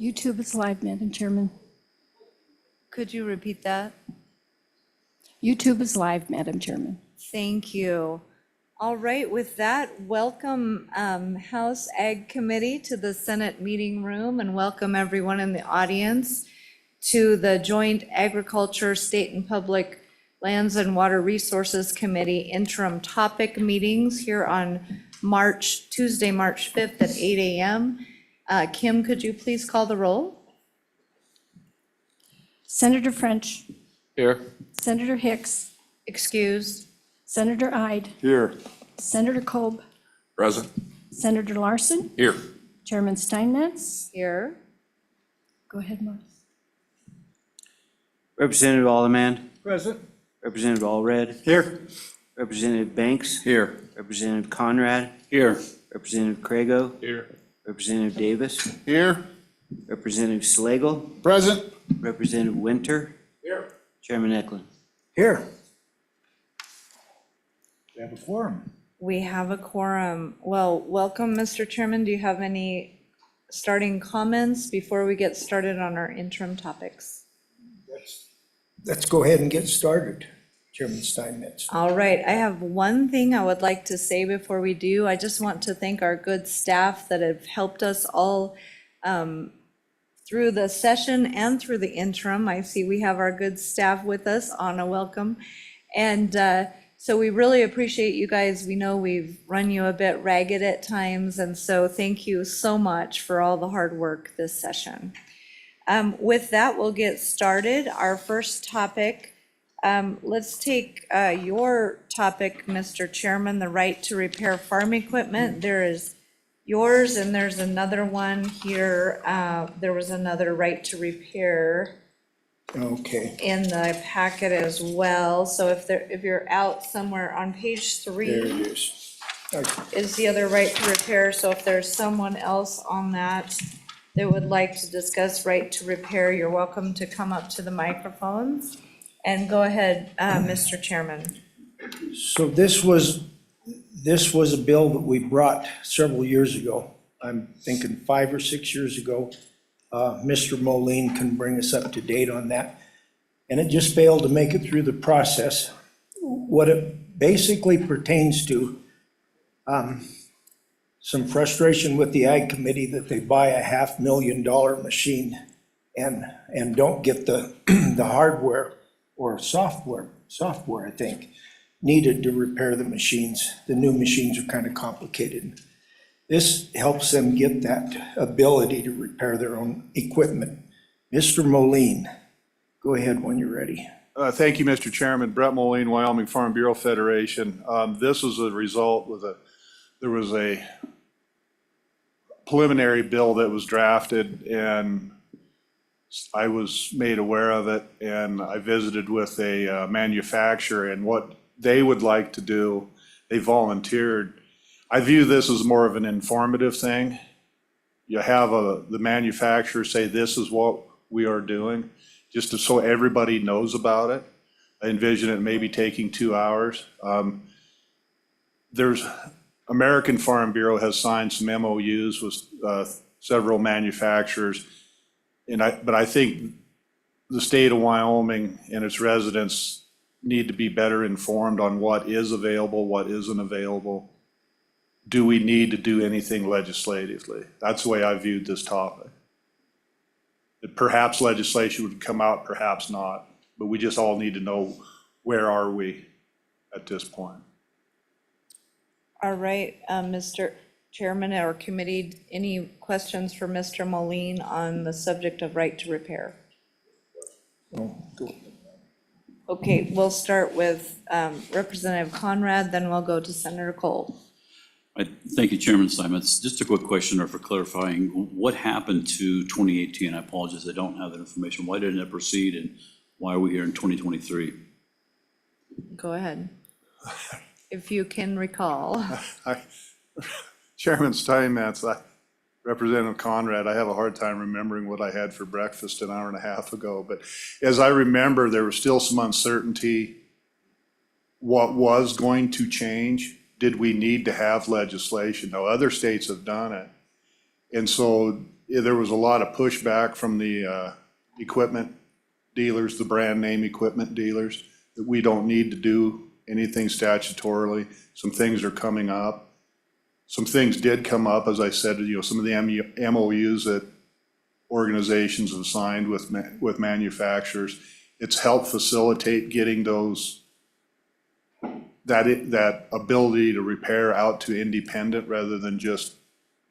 YouTube is live, Madam Chairman. Could you repeat that? YouTube is live, Madam Chairman. Thank you. All right, with that, welcome House Ag Committee to the Senate meeting room, and welcome everyone in the audience to the Joint Agriculture, State and Public Lands and Water Resources Committee interim topic meetings here on Tuesday, March 5th at 8 a.m. Kim, could you please call the roll? Senator French. Here. Senator Hicks. Excused. Senator Ide. Here. Senator Kolb. Present. Senator Larson. Here. Chairman Steinmetz. Here. Go ahead, Morris. Representative Alderman. Present. Representative Allred. Here. Representative Banks. Here. Representative Conrad. Here. Representative Crago. Here. Representative Davis. Here. Representative Slagle. Present. Representative Winter. Here. Chairman Eklund. Here. We have a quorum. We have a quorum. Well, welcome, Mr. Chairman. Do you have any starting comments before we get started on our interim topics? Let's go ahead and get started, Chairman Steinmetz. All right, I have one thing I would like to say before we do. I just want to thank our good staff that have helped us all through the session and through the interim. I see we have our good staff with us. Anna, welcome. And so we really appreciate you guys. We know we've run you a bit ragged at times, and so thank you so much for all the hard work this session. With that, we'll get started. Our first topic, let's take your topic, Mr. Chairman, the right to repair farm equipment. There is yours, and there's another one here. There was another right to repair Okay, in the packet as well. So if you're out somewhere on page there 3 it is. is the other right to repair. So if there's someone else on that would like to discuss right to repair, you're welcome to come up to the microphones. And go ahead, Mr. Chairman. So this was a bill that we brought several years ago. I'm thinking 5 or 6 years ago. Mr. Moline can bring us up to date on that. And it just failed to make it through the process. What it basically pertains to, some frustration with the Ag Committee that they buy a $500,000 machine and don't get the hardware or software, I think, needed to repair the machines. The new machines are kind of complicated. This helps them get that ability to repair their own equipment. Mr. Moline, go ahead when you're ready. Thank you, Mr. Chairman. Brett Moline, Wyoming Farm Bureau Federation. This was a result there was a preliminary bill that was drafted, and I was made aware of it, and I visited with a manufacturer, and what they would like to do, they volunteered. I view this as more of an informative thing. You have the manufacturer say, this is what we are doing, just so everybody knows about it. I envision it maybe taking 2 hours. American Farm Bureau has signed some MOUs with several manufacturers, but I think the state of Wyoming and its residents need to be better informed on what is available, what isn't available. Do we need to do anything legislatively? That's the way I viewed this topic. That perhaps legislation would come out, perhaps not, but we just all need to know, where are we at this point? All right, Mr. Chairman or committee, any questions for Mr. Moline on the subject of right to repair? Okay, we'll start with Representative Conrad, then we'll go to Senator Cole. Thank you, Chairman Steinmetz. Just a quick question or for clarifying, what happened to 2018? I apologize, I don't have that information. Why didn't it proceed, and why are we here in 2023? Go ahead. If you can recall. Chairman Steinmetz, Representative Conrad, I have a hard time remembering what I had for breakfast an hour and a half ago, but as I remember, there was still some uncertainty. What was going to change? Did we need to have legislation? No, other states have done it. And so there was a lot of pushback from the equipment dealers, the brand name equipment dealers, that we don't need to do anything statutorily. Some things are coming up. Some things did come up, as I said, some of the MOUs that organizations have signed with manufacturers. It's helped facilitate getting that ability to repair out to independent rather than just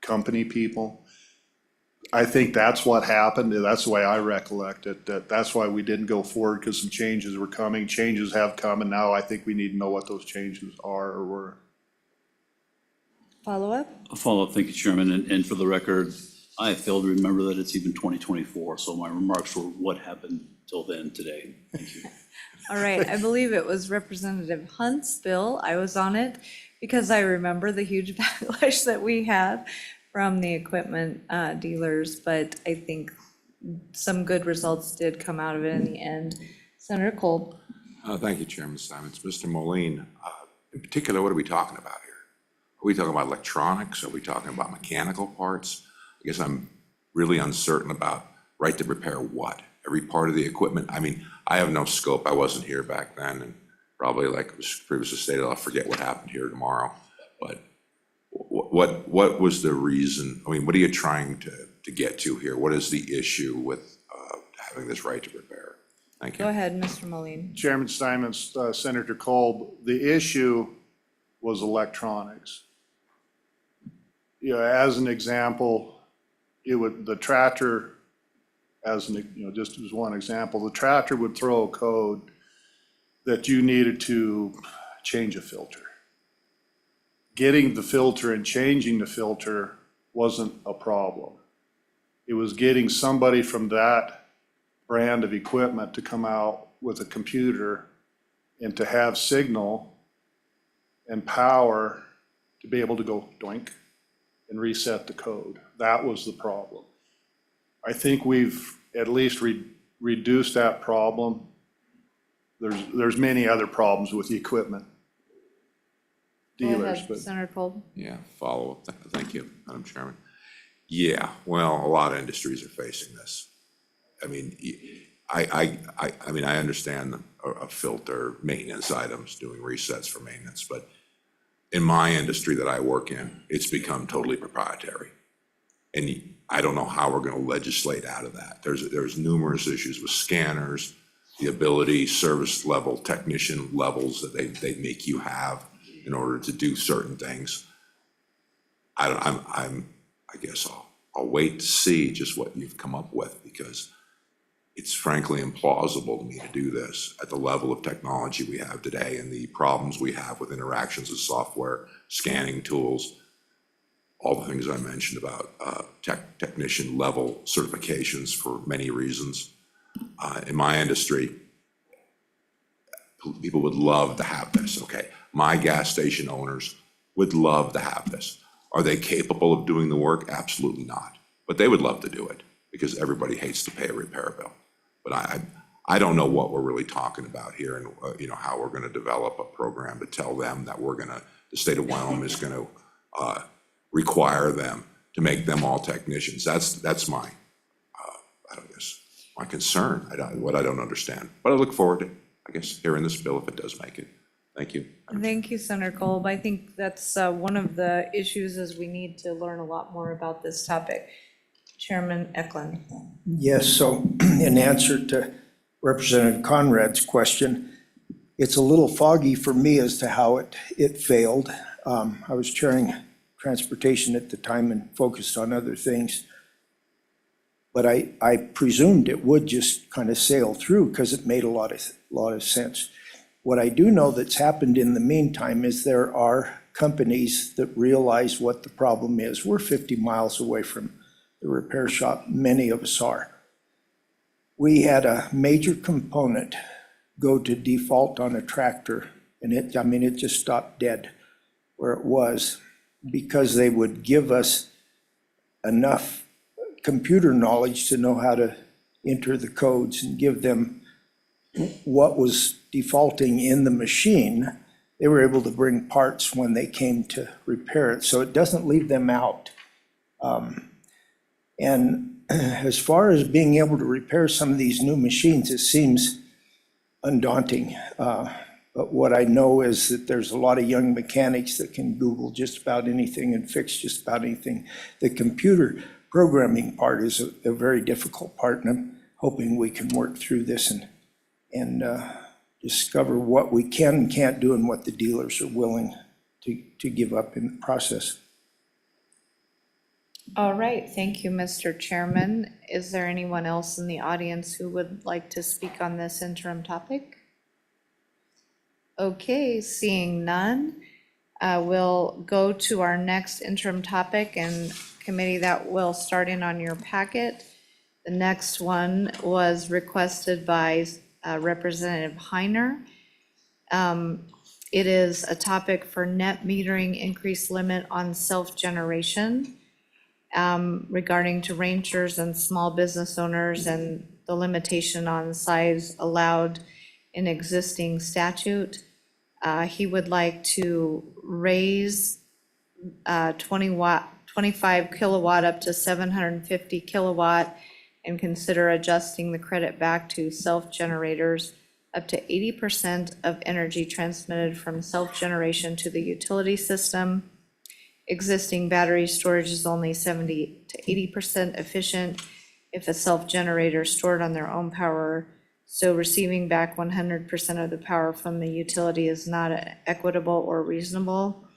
company people. I think that's what happened. That's the way I recollect it, that's why we didn't go forward, because some changes were coming. Changes have come, and now I think we need to know what those changes are or were. Follow-up? A follow-up, thank you, Chairman. And for the record, I failed to remember that it's even 2024, so my remarks were what happened till then today. Thank you. All right, I believe it was Representative Hunt's bill. I was on it because I remember the huge backlash that we had from the equipment dealers, but I think some good results did come out of it in the end. Senator Cole. Thank you, Chairman Simons. Mr. Moline, in particular, what are we talking about here? Are we talking about electronics? Are we talking about mechanical parts? I guess I'm really uncertain about right to repair what? Every part of the equipment? I mean, I have no scope. I wasn't here back then, and probably like was previously stated, I'll forget what happened here tomorrow. But what was the reason? I mean, what are you trying to get to here? What is the issue with having this right to repair? Thank you. Go ahead, Mr. Moline. Chairman Simons, Senator Kolb, the issue was electronics. As an example, the tractor, just as one example, the tractor would throw a code that you needed to change a filter. Getting the filter and changing the filter wasn't a problem. It was getting somebody from that brand of equipment to come out with a computer and to have signal and power to be able to go doink and reset the code. That was the problem. I think we've at least reduced that problem. There's many other problems with the equipment Go dealers, ahead, but Senator Cole. Yeah, follow-up. Thank you, Madam Chairman. Yeah, well, a lot of industries are facing this. I mean, I mean, I understand a filter, maintenance items, doing resets for maintenance, but in my industry that I work in, it's become totally proprietary. And I don't know how we're going to legislate out of that. There's numerous issues with scanners, the ability, service level, technician levels that they make you have in order to do certain things. I guess I'll wait to see just what you've come up with, because it's frankly implausible to me to do this at the level of technology we have today and the problems we have with interactions with software, scanning tools, all the things I mentioned about technician level certifications for many reasons. In my industry, people would love to have this, okay? My gas station owners would love to have this. Are they capable of doing the work? Absolutely not. But they would love to do it because everybody hates to pay a repair bill. But I don't know what we're really talking about here, and how we're going to develop a program to tell them that the state of Wyoming is going to require them to make them all technicians. That's my, I don't guess, my concern. What I don't understand. But I look forward to, I guess, hearing this bill if it does make it. Thank you. Thank you, Senator Kolb. I think that's one of the issues is we need to learn a lot more about this topic. Chairman Eklund. Yes, so in answer to Representative Conrad's question, it's a little foggy for me as to how it failed. I was chairing transportation at the time and focused on other things. But I presumed it would just kind of sail through because it made a lot of sense. What I do know that's happened in the meantime is there are companies that realize what the problem is. We're 50 miles away from the repair shop, many of us are. We had a major component go to default on a tractor, and it just stopped dead where it was because they would give us enough computer knowledge to know how to enter the codes and give them what was defaulting in the machine. They were able to bring parts when they came to repair it, so it doesn't leave them out. And as far as being able to repair some of these new machines, it seems undaunting. But what I know is that there's a lot of young mechanics that can Google just about anything and fix just about anything. The computer programming part is a very difficult part, and I'm hoping we can work through this and discover what we can and can't do and what the dealers are willing to give up in the process. All right, thank you, Mr. Chairman. Is there anyone else in the audience who would like to speak on this interim topic? Okay, seeing none, we'll go to our next interim topic and committee that will start in on your packet. The next one was requested by Representative Heiner. It is a topic for net metering increase limit on self-generation regarding to ranchers and small business owners and the limitation on size allowed in existing statute. He would like to raise 25 kilowatt up to 750 kilowatt and consider adjusting the credit back to self-generators up to 80% of energy transmitted from self-generation to the utility system. Existing battery storage is only 70 to 80% efficient if a self-generator stored on their own power. So receiving back 100% of the power from the utility is not equitable or reasonable.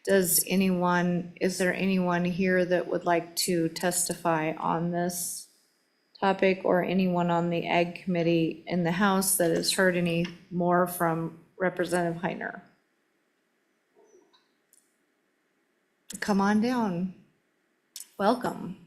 Is there anyone here that would like to testify on this topic, or anyone on the Ag Committee in the House that has heard any more from Representative Heiner? Come on down. Welcome.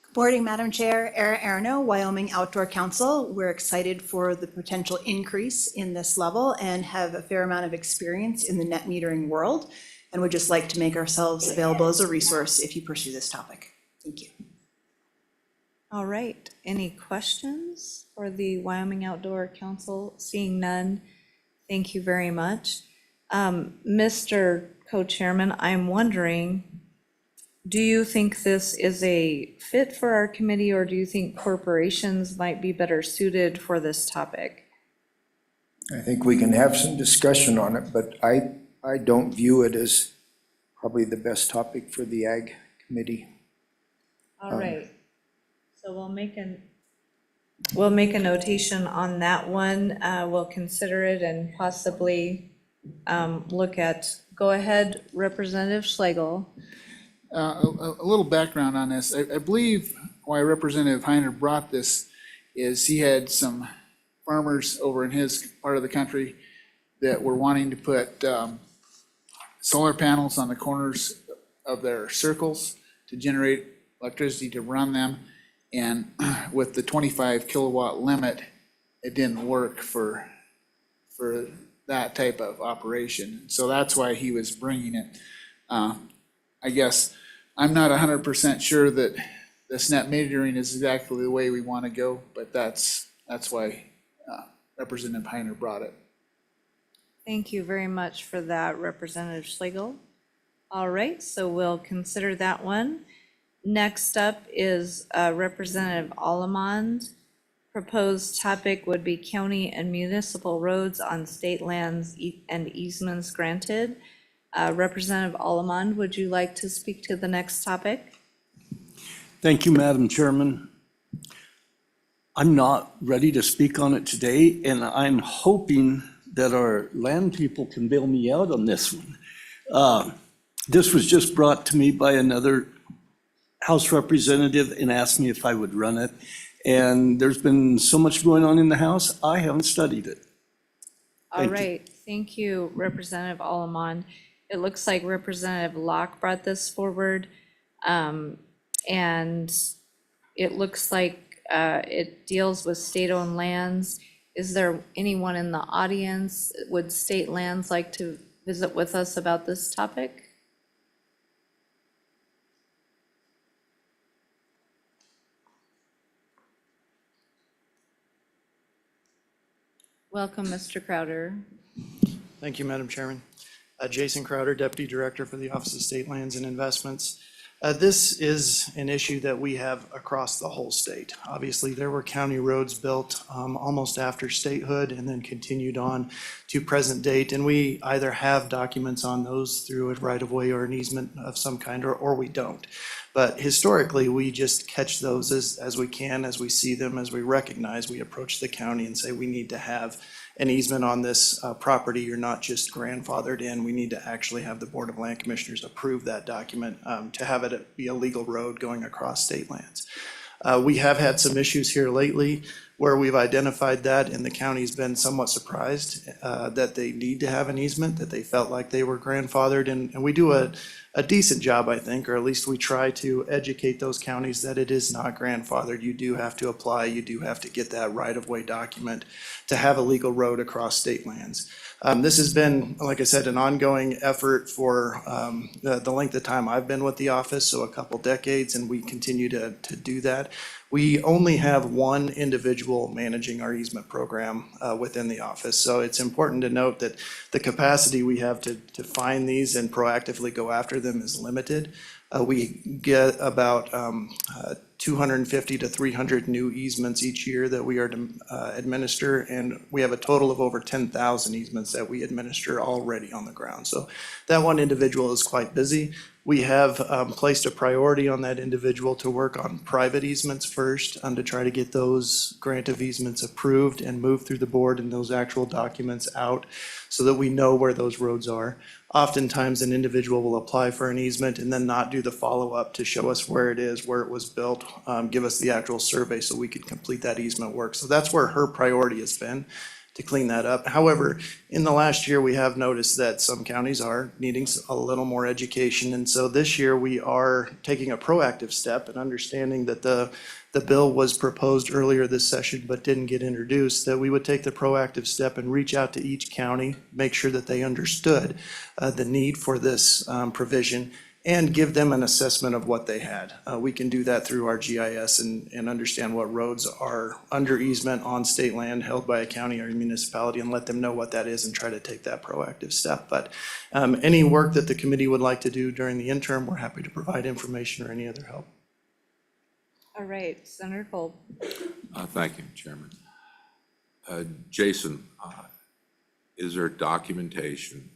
Good morning, Madam Chair. Era Arano, Wyoming Outdoor Council. We're excited for the potential increase in this level and have a fair amount of experience in the net metering world, and would just like to make ourselves available as a resource if you pursue this topic. Thank you. All right, any questions for the Wyoming Outdoor Council? Seeing none, thank you very much. Mr. Co-Chairman, I'm wondering, do you think this is a fit for our committee, or do you think corporations might be better suited for this topic? I think we can have some discussion on it, but I don't view it as probably the best topic for the Ag Committee. All right, so we'll make a notation on that one. We'll consider it and possibly look at, go ahead, Representative Schlegel. A little background on this. I believe why Representative Heiner brought this is he had some farmers over in his part of the country that were wanting to put solar panels on the corners of their circles to generate electricity to run them. And with the 25 kilowatt limit, it didn't work for that type of operation. So that's why he was bringing it. I guess I'm not 100% sure that this net metering is exactly the way we want to go, but that's why Representative Heiner brought it. Thank you very much for that, Representative Schlegel. All right, so we'll consider that one. Next up is Representative Allemond. Proposed topic would be county and municipal roads on state lands and easements granted. Representative Allemond, would you like to speak to the next topic? Thank you, Madam Chairman. I'm not ready to speak on it today, and I'm hoping that our land people can bail me out on this one. This was just brought to me by another House representative and asked me if I would run it. And there's been so much going on in the House, I haven't studied it. All right, thank you, Representative Allemond. It looks like Representative Locke brought this forward. And it looks like it deals with state-owned lands. Is there anyone in the audience? Would state lands like to visit with us about this topic? Welcome, Mr. Crowder. Thank you, Madam Chairman. Jason Crowder, Deputy Director for the Office of State Lands and Investments. This is an issue that we have across the whole state. Obviously, there were county roads built almost after statehood and then continued on to present date. And we either have documents on those through a right-of-way or an easement of some kind, or we don't. But historically, we just catch those as we can, as we see them, as we recognize. We approach the county and say, we need to have an easement on this property. You're not just grandfathered in. We need to actually have the Board of Land Commissioners approve that document to have it be a legal road going across state lands. We have had some issues here lately where we've identified that, and the county's been somewhat surprised that they need to have an easement, that they felt like they were grandfathered. And we do a decent job, I think, or at least we try to educate those counties that it is not grandfathered. You do have to apply, you do have to get that right-of-way document to have a legal road across state lands. This has been, like I said, an ongoing effort for the length of time I've been with the office, so a couple decades, and we continue to do that. We only have one individual managing our easement program within the office, so it's important to note that the capacity we have to find these and proactively go after them is limited. We get about 250 to 300 new easements each year that we are to administer, and we have a total of over 10,000 easements that we administer already on the ground. So that one individual is quite busy. We have placed a priority on that individual to work on private easements first, to try to get those grant of easements approved and moved through the board and those actual documents out so that we know where those roads are. Oftentimes, an individual will apply for an easement and then not do the follow-up to show us where it is, where it was built, give us the actual survey so we could complete that easement work. So that's where her priority has been, to clean that up. However, in the last year, we have noticed that some counties are needing a little more education. And so this year, we are taking a proactive step and understanding that the bill was proposed earlier this session but didn't get introduced, that we would take the proactive step and reach out to each county, make sure that they understood the need for this provision, and give them an assessment of what they had. We can do that through our GIS and understand what roads are under easement on state land held by a county or a municipality and let them know what that is and try to take that proactive step. But any work that the committee would like to do during the interim, we're happy to provide information or any other help. All right, Senator Kolb. Thank you, Chairman. Jason, is there documentation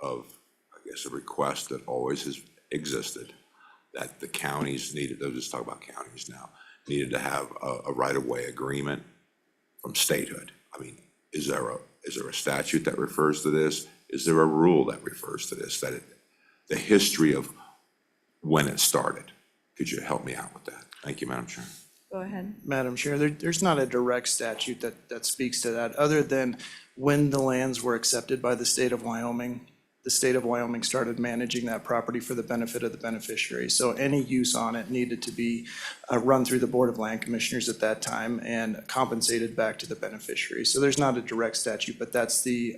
of, I guess, a request that always has existed that the counties needed, they'll just talk about counties now, needed to have a right-of-way agreement from statehood? I mean, is there a statute that refers to this? Is there a rule that refers to this, the history of when it started? Could you help me out with that? Thank you, Madam Chair. Go ahead. Madam Chair, there's not a direct statute that speaks to that, other than when the lands were accepted by the state of Wyoming. The state of Wyoming started managing that property for the benefit of the beneficiary. So any use on it needed to be run through the Board of Land Commissioners at that time and compensated back to the beneficiary. So there's not a direct statute, but that's the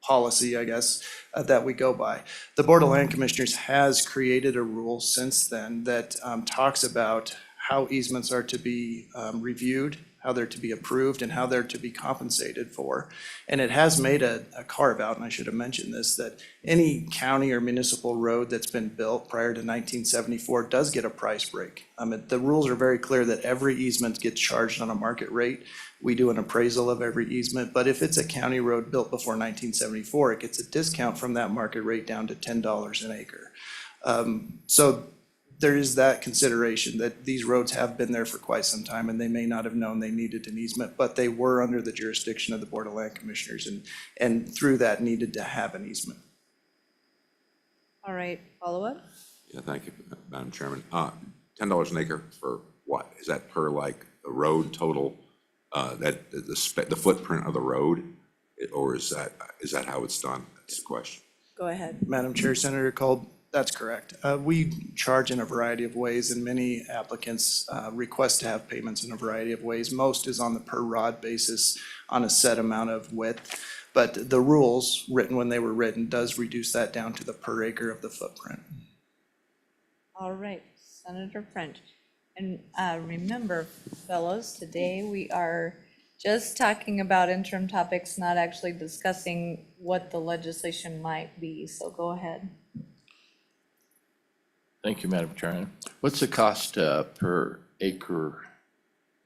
policy, I guess, that we go by. The Board of Land Commissioners has created a rule since then that talks about how easements are to be reviewed, how they're to be approved, and how they're to be compensated for. And it has made a carve out, and I should have mentioned this, that any county or municipal road that's been built prior to 1974 does get a price break. The rules are very clear that every easement gets charged on a market rate. We do an appraisal of every easement, but if it's a county road built before 1974, it gets a discount from that market rate down to $10 an acre. So there is that consideration that these roads have been there for quite some time and they may not have known they needed an easement, but they were under the jurisdiction of the Board of Land Commissioners and through that needed to have an easement. All right, follow up? Yeah, thank you, Madam Chairman. $10 an acre for what? Is that per like the road total, that the footprint of the road? Or is that how it's done? That's the question. Go ahead. Madam Chair, Senator Kolb, that's correct. We charge in a variety of ways, and many applicants request to have payments in a variety of ways. Most is on the per rod basis on a set amount of width, but the rules, written when they were written, does reduce that down to the per acre of the footprint. All right, Senator French. And remember, fellows, today we are just talking about interim topics, not actually discussing what the legislation might be, so go ahead. Thank you, Madam Chairman. What's the cost per acre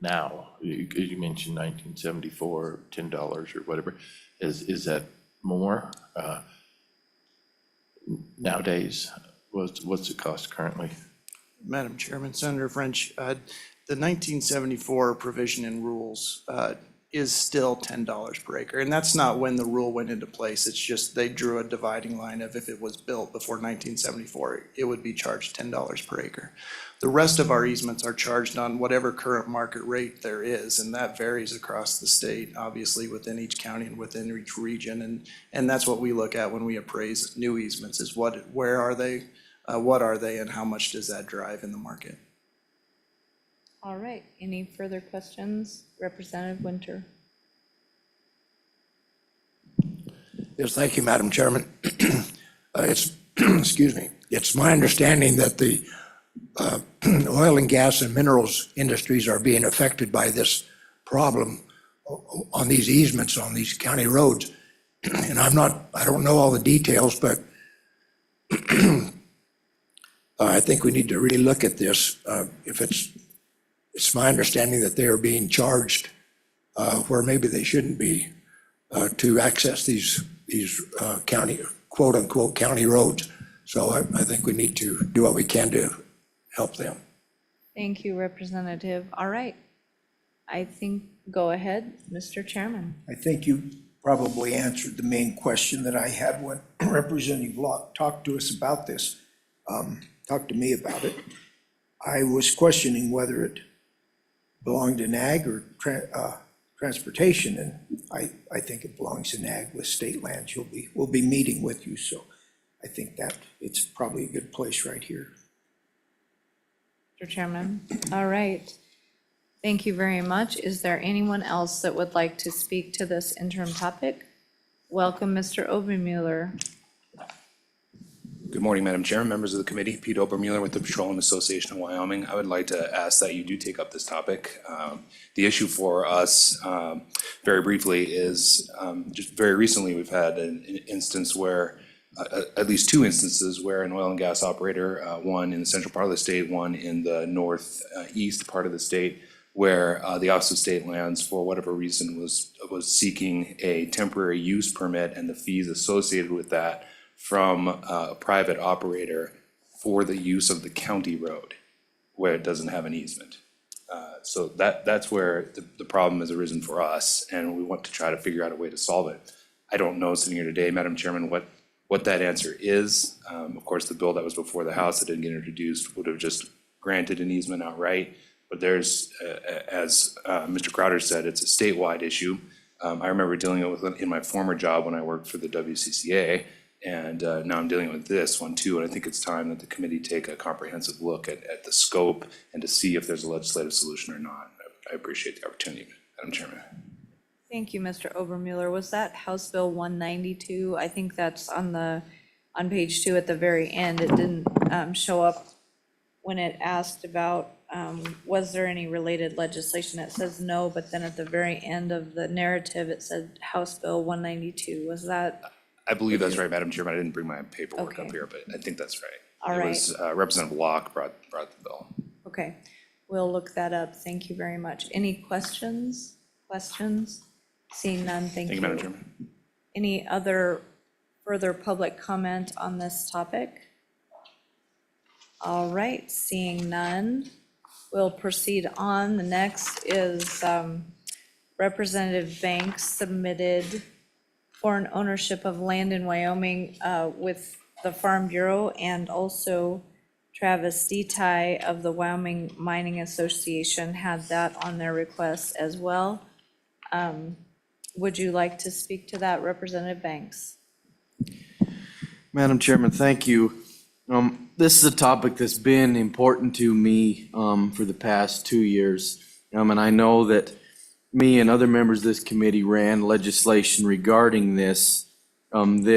now? You mentioned 1974, $10 or whatever. Is that more nowadays? What's the cost currently? Madam Chairman, Senator French, the 1974 provision in rules is still $10 per acre. And that's not when the rule went into place. It's just they drew a dividing line of if it was built before 1974, it would be charged $10 per acre. The rest of our easements are charged on whatever current market rate there is, and that varies across the state, obviously within each county and within each region. And that's what we look at when we appraise new easements is where are they, what are they, and how much does that drive in the market? All right, any further questions? Representative Winter. Yes, thank you, Madam Chairman. It's, excuse me, it's my understanding that the oil and gas and minerals industries are being affected by this problem on these easements on these county roads. And I don't know all the details, but I think we need to really look at this. It's my understanding that they are being charged where maybe they shouldn't be to access these county, quote unquote, county roads. So I think we need to do what we can to help them. Thank you, Representative. All right. I think, go ahead, Mr. Chairman. I think you probably answered the main question that I had when Representative Locke talked to us about this, talked to me about it. I was questioning whether it belonged in ag or transportation, and I think it belongs in ag with state lands. We'll be meeting with you, so I think that it's probably a good place right here. Mr. Chairman. All right. Thank you very much. Is there anyone else that would like to speak to this interim topic? Welcome, Mr. Obermueller. Good morning, Madam Chair, members of the committee. Pete Obermueller with the Petroleum Association of Wyoming. I would like to ask that you do take up this topic. The issue for us, very briefly, is just very recently we've had an instance where, at least two instances where an oil and gas operator, one in the central part of the state, one in the northeast part of the state, where the Office of State Lands, for whatever reason, was seeking a temporary use permit and the fees associated with that from a private operator for the use of the county road where it doesn't have an easement. So that's where the problem has arisen for us, and we want to try to figure out a way to solve it. I don't know, sitting here today, Madam Chairman, what that answer is. Of course, the bill that was before the House that didn't get introduced would have just granted an easement outright. But there's, as Mr. Crowder said, it's a statewide issue. I remember dealing with it in my former job when I worked for the WCCA, and now I'm dealing with this one too. And I think it's time that the committee take a comprehensive look at the scope and to see if there's a legislative solution or not. I appreciate the opportunity, Madam Chairman. Thank you, Mr. Obermueller. Was that House Bill 192? I think that's on page 2 at the very end. It didn't show up when it asked about was there any related legislation. It says no, but then at the very end of the narrative, it said House Bill 192. Was that? I believe that's right, Madam Chairman. I didn't bring my paperwork Okay. up here, but I think that's right. All It right. was Representative Locke brought the bill. Okay, we'll look that up. Thank you very much. Any questions? Seeing none, thank you. Thank you, Madam Chairman. Any other further public comment on this topic? All right, seeing none, we'll proceed on. The next is Representative Banks submitted foreign ownership of land in Wyoming with the Farm Bureau, and also Travis Detai of the Wyoming Mining Association had that on their request as well. Would you like to speak to that, Representative Banks? Madam Chairman, thank you. This is a topic that's been important to me for the past 2 years. And I know that me and other members of this committee ran legislation regarding this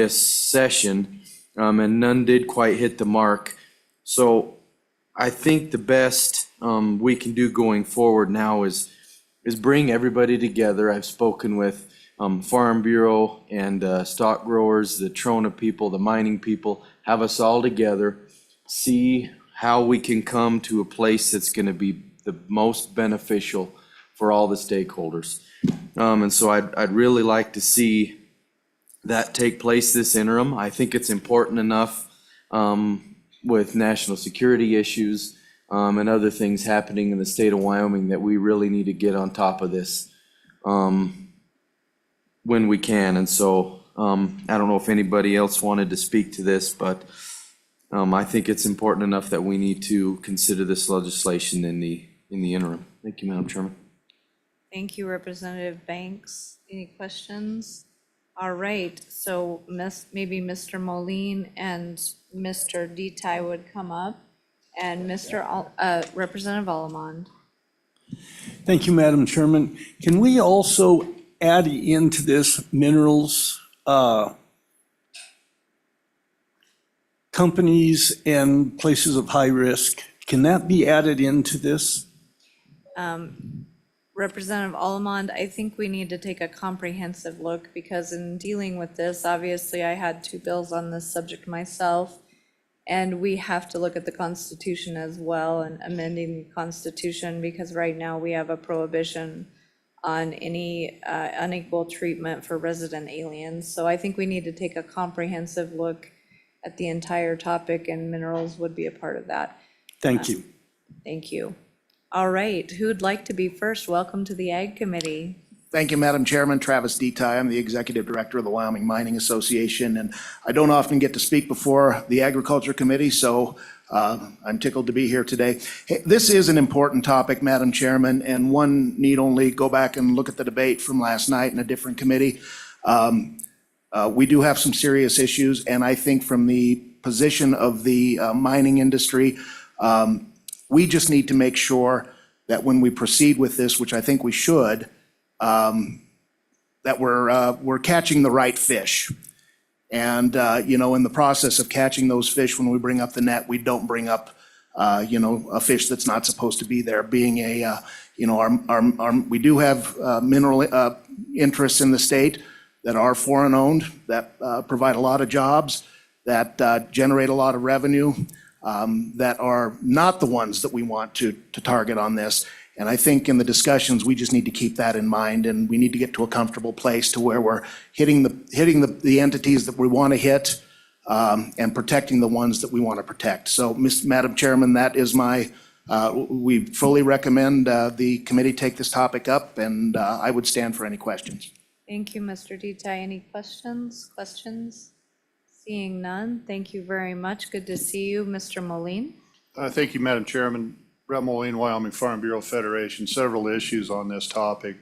session, and none did quite hit the mark. So I think the best we can do going forward now is is bring everybody together. I've spoken with Farm Bureau and stock growers, the Trona people, the mining people, have us all together, see how we can come to a place that's going to be the most beneficial for all the stakeholders. And so I'd really like to see that take place this interim. I think it's important enough with national security issues and other things happening in the state of Wyoming that we really need to get on top of this when we can. And so I don't know if anybody else wanted to speak to this, but I think it's important enough that we need to consider this legislation in the interim. Thank you, Madam Chairman. Thank you, Representative Banks. Any questions? All right, so maybe Mr. Moline and Mr. Detai would come up, and Representative Allamond. Thank you, Madam Chairman. Can we also add into this minerals companies and places of high risk? Can that be added into this? Representative Allamond, I think we need to take a comprehensive look, because in dealing with this, obviously I had 2 bills on this subject myself, and we have to look at the Constitution as well and amending the Constitution, because right now we have a prohibition on any unequal treatment for resident aliens. So I think we need to take a comprehensive look at the entire topic, and minerals would be a part of that. Thank you. Thank you. All right, who'd like to be first? Welcome to the Ag Committee. Thank you, Madam Chairman. Travis Detai. I'm the Executive Director of the Wyoming Mining Association, and I don't often get to speak before the Agriculture Committee, so I'm tickled to be here today. Hey, this is an important topic, Madam Chairman, and one need only go back and look at the debate from last night in a different committee. We do have some serious issues, and I think from the position of the mining industry, we just need to make sure that when we proceed with this, which I think we should, that we're catching the right fish. And, in the process of catching those fish, when we bring up the net, we don't bring up, a fish that's not supposed to be there, being we do have mineral interests in the state that are foreign owned, that provide a lot of jobs, that generate a lot of revenue, that are not the ones that we want to target on this. And I think in the discussions, we just need to keep that in mind, and we need to get to a comfortable place to where we're hitting the entities that we want to hit, and protecting the ones that we want to protect. So, Madam Chairman, that is we fully recommend the committee take this topic up, and I would stand for any questions. Thank you, Mr. Detai. Any questions? Seeing none, thank you very much. Good to see you, Mr. Moline. Thank you, Madam Chairman. Brett Moline, Wyoming Farm Bureau Federation. Several issues on this topic.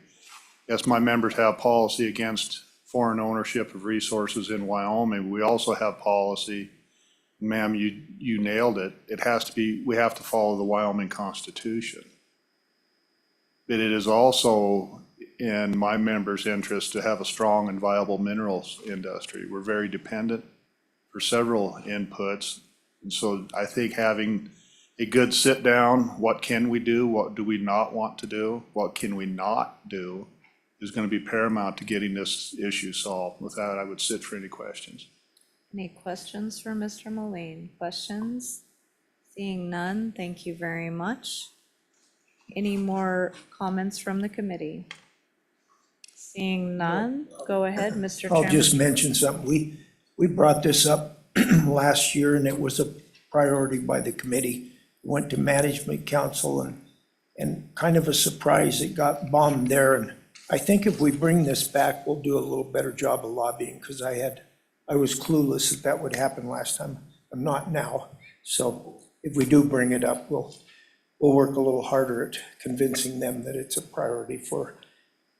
Yes, my members have policy against foreign ownership of resources in Wyoming. We also have policy, ma'am, you nailed it. We have to follow the Wyoming Constitution. But it is also in my members' interest to have a strong and viable minerals industry. We're very dependent for several inputs. And so I think having a good sit down, what can we do? What do we not want to do? What can we not do is going to be paramount to getting this issue solved. With that, I would sit for any questions. Any questions for Mr. Moline? Questions? Seeing none, thank you very much. Any more comments from the committee? Seeing none, go ahead, Mr. Chairman. I'll just mention something. We brought this up last year, and it was a priority by the committee. Went to Management Council, and kind of a surprise, it got bombed there. And I think if we bring this back, we'll do a little better job of lobbying, because I was clueless that would happen last time. I'm not now. So if we do bring it up, we'll work a little harder at convincing them that it's a priority for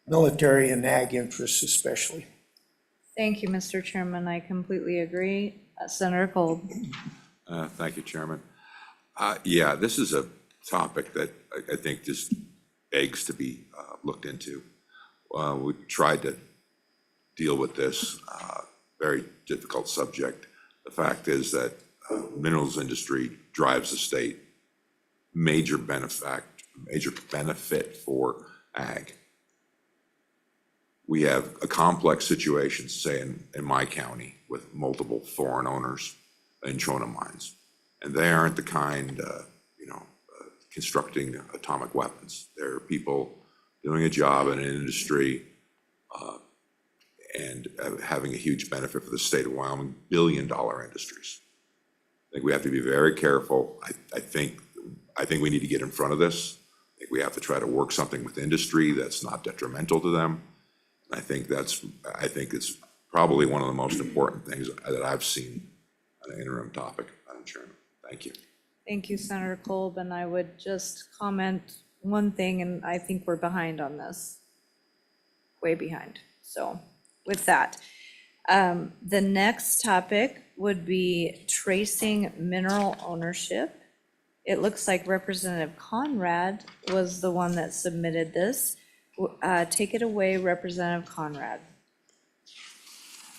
military and ag interests especially. Thank you, Mr. Chairman. I completely agree. Senator Cole. Thank you, Chairman. Yeah, this is a topic that I think just begs to be looked into. We tried to deal with this very difficult subject. The fact is that minerals industry drives the state. Major benefit for ag. We have a complex situation, say in my county, with multiple foreign owners in trona mines. And they aren't the kind, constructing atomic weapons. They're people doing a job in an industry and having a huge benefit for the state of Wyoming, billion-dollar industries. I think we have to be very careful. I think we need to get in front of this. I think we have to try to work something with industry that's not detrimental to them. I think it's probably one of the most important things that I've seen on an interim topic, Madam Chairman. Thank you. Thank you, Senator Kolb, and I would just comment one thing, and I think we're behind on this, way behind. So with that, the next topic would be tracing mineral ownership. It looks like Representative Conrad was the one that submitted this. Take it away, Representative Conrad.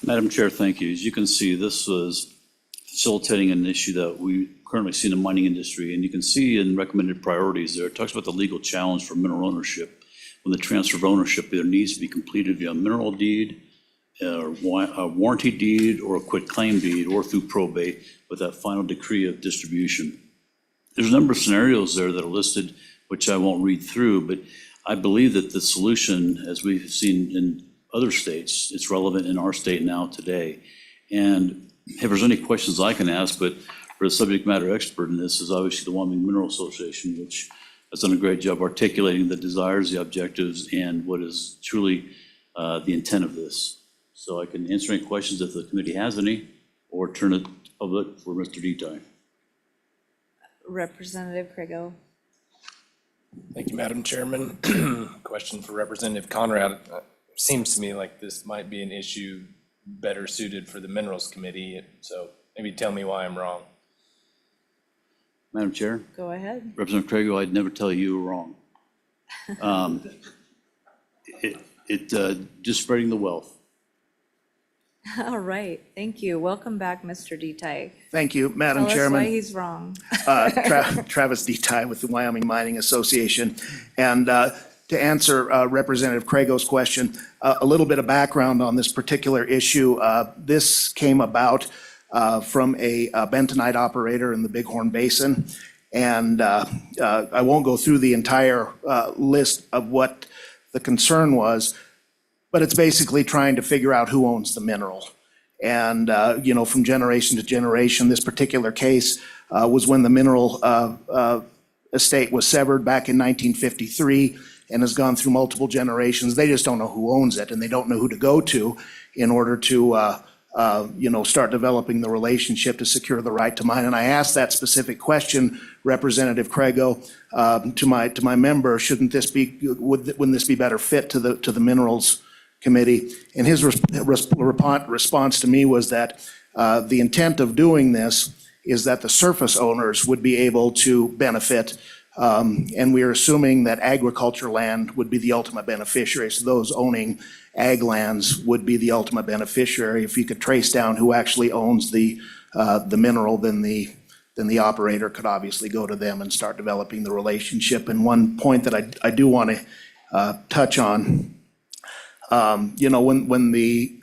Madam Chair, thank you. As you can see, this was facilitating an issue that we currently see in the mining industry, and you can see in recommended priorities there, it talks about the legal challenge for mineral ownership. When the transfer of ownership either needs to be completed via mineral deed, a warranty deed, or a quitclaim deed, or through probate with that final decree of distribution. There's a number of scenarios there that are listed, which I won't read through, but I believe that the solution, as we've seen in other states, it's relevant in our state now today. And if there's any questions I can ask, but for the subject matter expert in this is obviously the Wyoming Mineral Association, which has done a great job articulating the desires, the objectives, and what is truly the intent of this. So I can answer any questions if the committee has any, or turn it public for Mr. Detail. Representative Craigo. Thank you, Madam Chairman. Question for Representative Conrad. Seems to me like this might be an issue better suited for the Minerals Committee, so maybe tell me why I'm wrong. Madam Chair, Go ahead. Representative Craigo, I'd never tell you you were wrong. Just spreading the wealth. All right, thank you. Welcome back, Mr. Detail. Thank you, Madam Tell us Chairman. why he's wrong. Travis Detail with the Wyoming Mining Association. And to answer Representative Craigo's question, a little bit of background on this particular issue. This came about from a bentonite operator in the Bighorn Basin. And I won't go through the entire list of what the concern was, but it's basically trying to figure out who owns the mineral. And, from generation to generation, this particular case was when the mineral estate was severed back in 1953 and has gone through multiple generations. They just don't know who owns it, and they don't know who to go to in order to, start developing the relationship to secure the right to mine. And I asked that specific question, Representative Craigo, to my member, wouldn't this be better fit to the Minerals Committee? And his response to me was that the intent of doing this is that the surface owners would be able to benefit, and we are assuming that agriculture land would be the ultimate beneficiary. So those owning ag lands would be the ultimate beneficiary. If you could trace down who actually owns the mineral, then the operator could obviously go to them and start developing the relationship. And one point that I do want to touch on, when the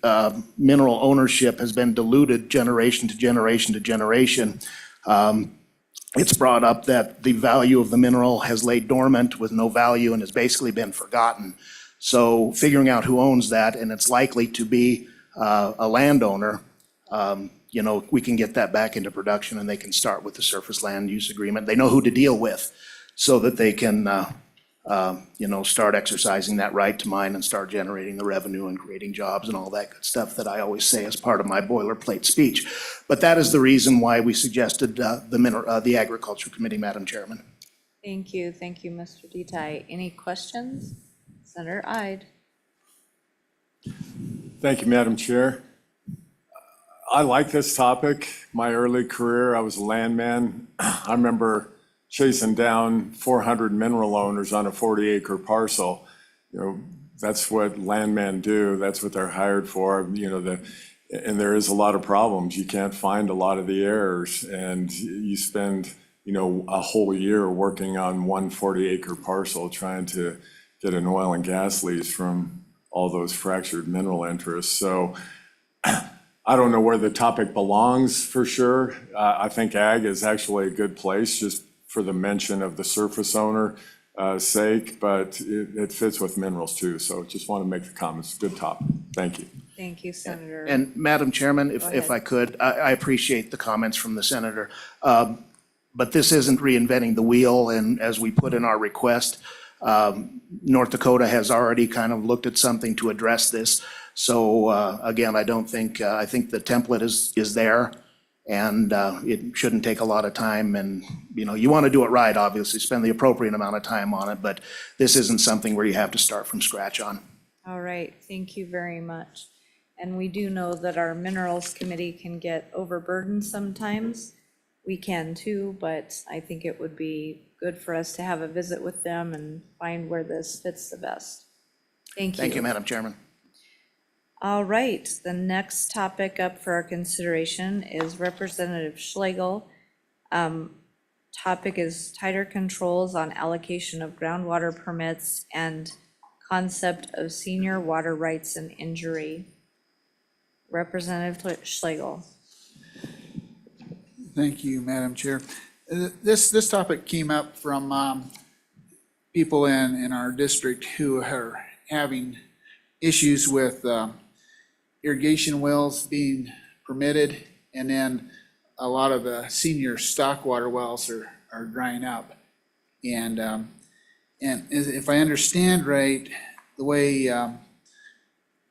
mineral ownership has been diluted generation to generation to generation, it's brought up that the value of the mineral has laid dormant with no value and has basically been forgotten. So figuring out who owns that, and it's likely to be a landowner, we can get that back into production and they can start with the surface land use agreement. They know who to deal with so that they can start exercising that right to mine and start generating the revenue and creating jobs and all that good stuff that I always say as part of my boilerplate speech. But that is the reason why we suggested the Agriculture Committee, Madam Chairman. Thank you, Mr. Detail. Any questions? Senator Ide. Thank you, Madam Chair. I like this topic. My early career, I was a landman. I remember chasing down 400 mineral owners on a 40-acre parcel. That's what landmen do. That's what they're hired for. And there is a lot of problems. You can't find a lot of the errors, and you spend, a whole year working on one 40-acre parcel trying to get an oil and gas lease from all those fractured mineral interests. So I don't know where the topic belongs for sure. I think ag is actually a good place just for the mention of the surface owner sake, but it fits with minerals too. So just want to make the comments. Good topic. Thank you. Thank you, Senator. And Madam Chairman, if ahead. I could, I appreciate the comments from the senator. But this isn't reinventing the wheel, and as we put in our request, North Dakota has already kind of looked at something to address this. So again, I don't think, I think the template is there, and it shouldn't take a lot of time. And, you know, you want to do it right, obviously, spend the appropriate amount of time on it, but this isn't something where you have to start from scratch on. All right, thank you very much. And we do know that our Minerals Committee can get overburdened sometimes. We can too, but I think it would be good for us to have a visit with them and find where this fits the best. Thank you. Thank you, Madam Chairman. All right, the next topic up for our consideration is Representative Schlegel. Topic is tighter controls on allocation of groundwater permits and concept of senior water rights and injury. Representative Schlegel. Thank you, Madam Chair. This topic came up from people in our district who are having issues with irrigation wells being permitted, and then a lot of the senior stock water wells are drying up. And if I understand right, the way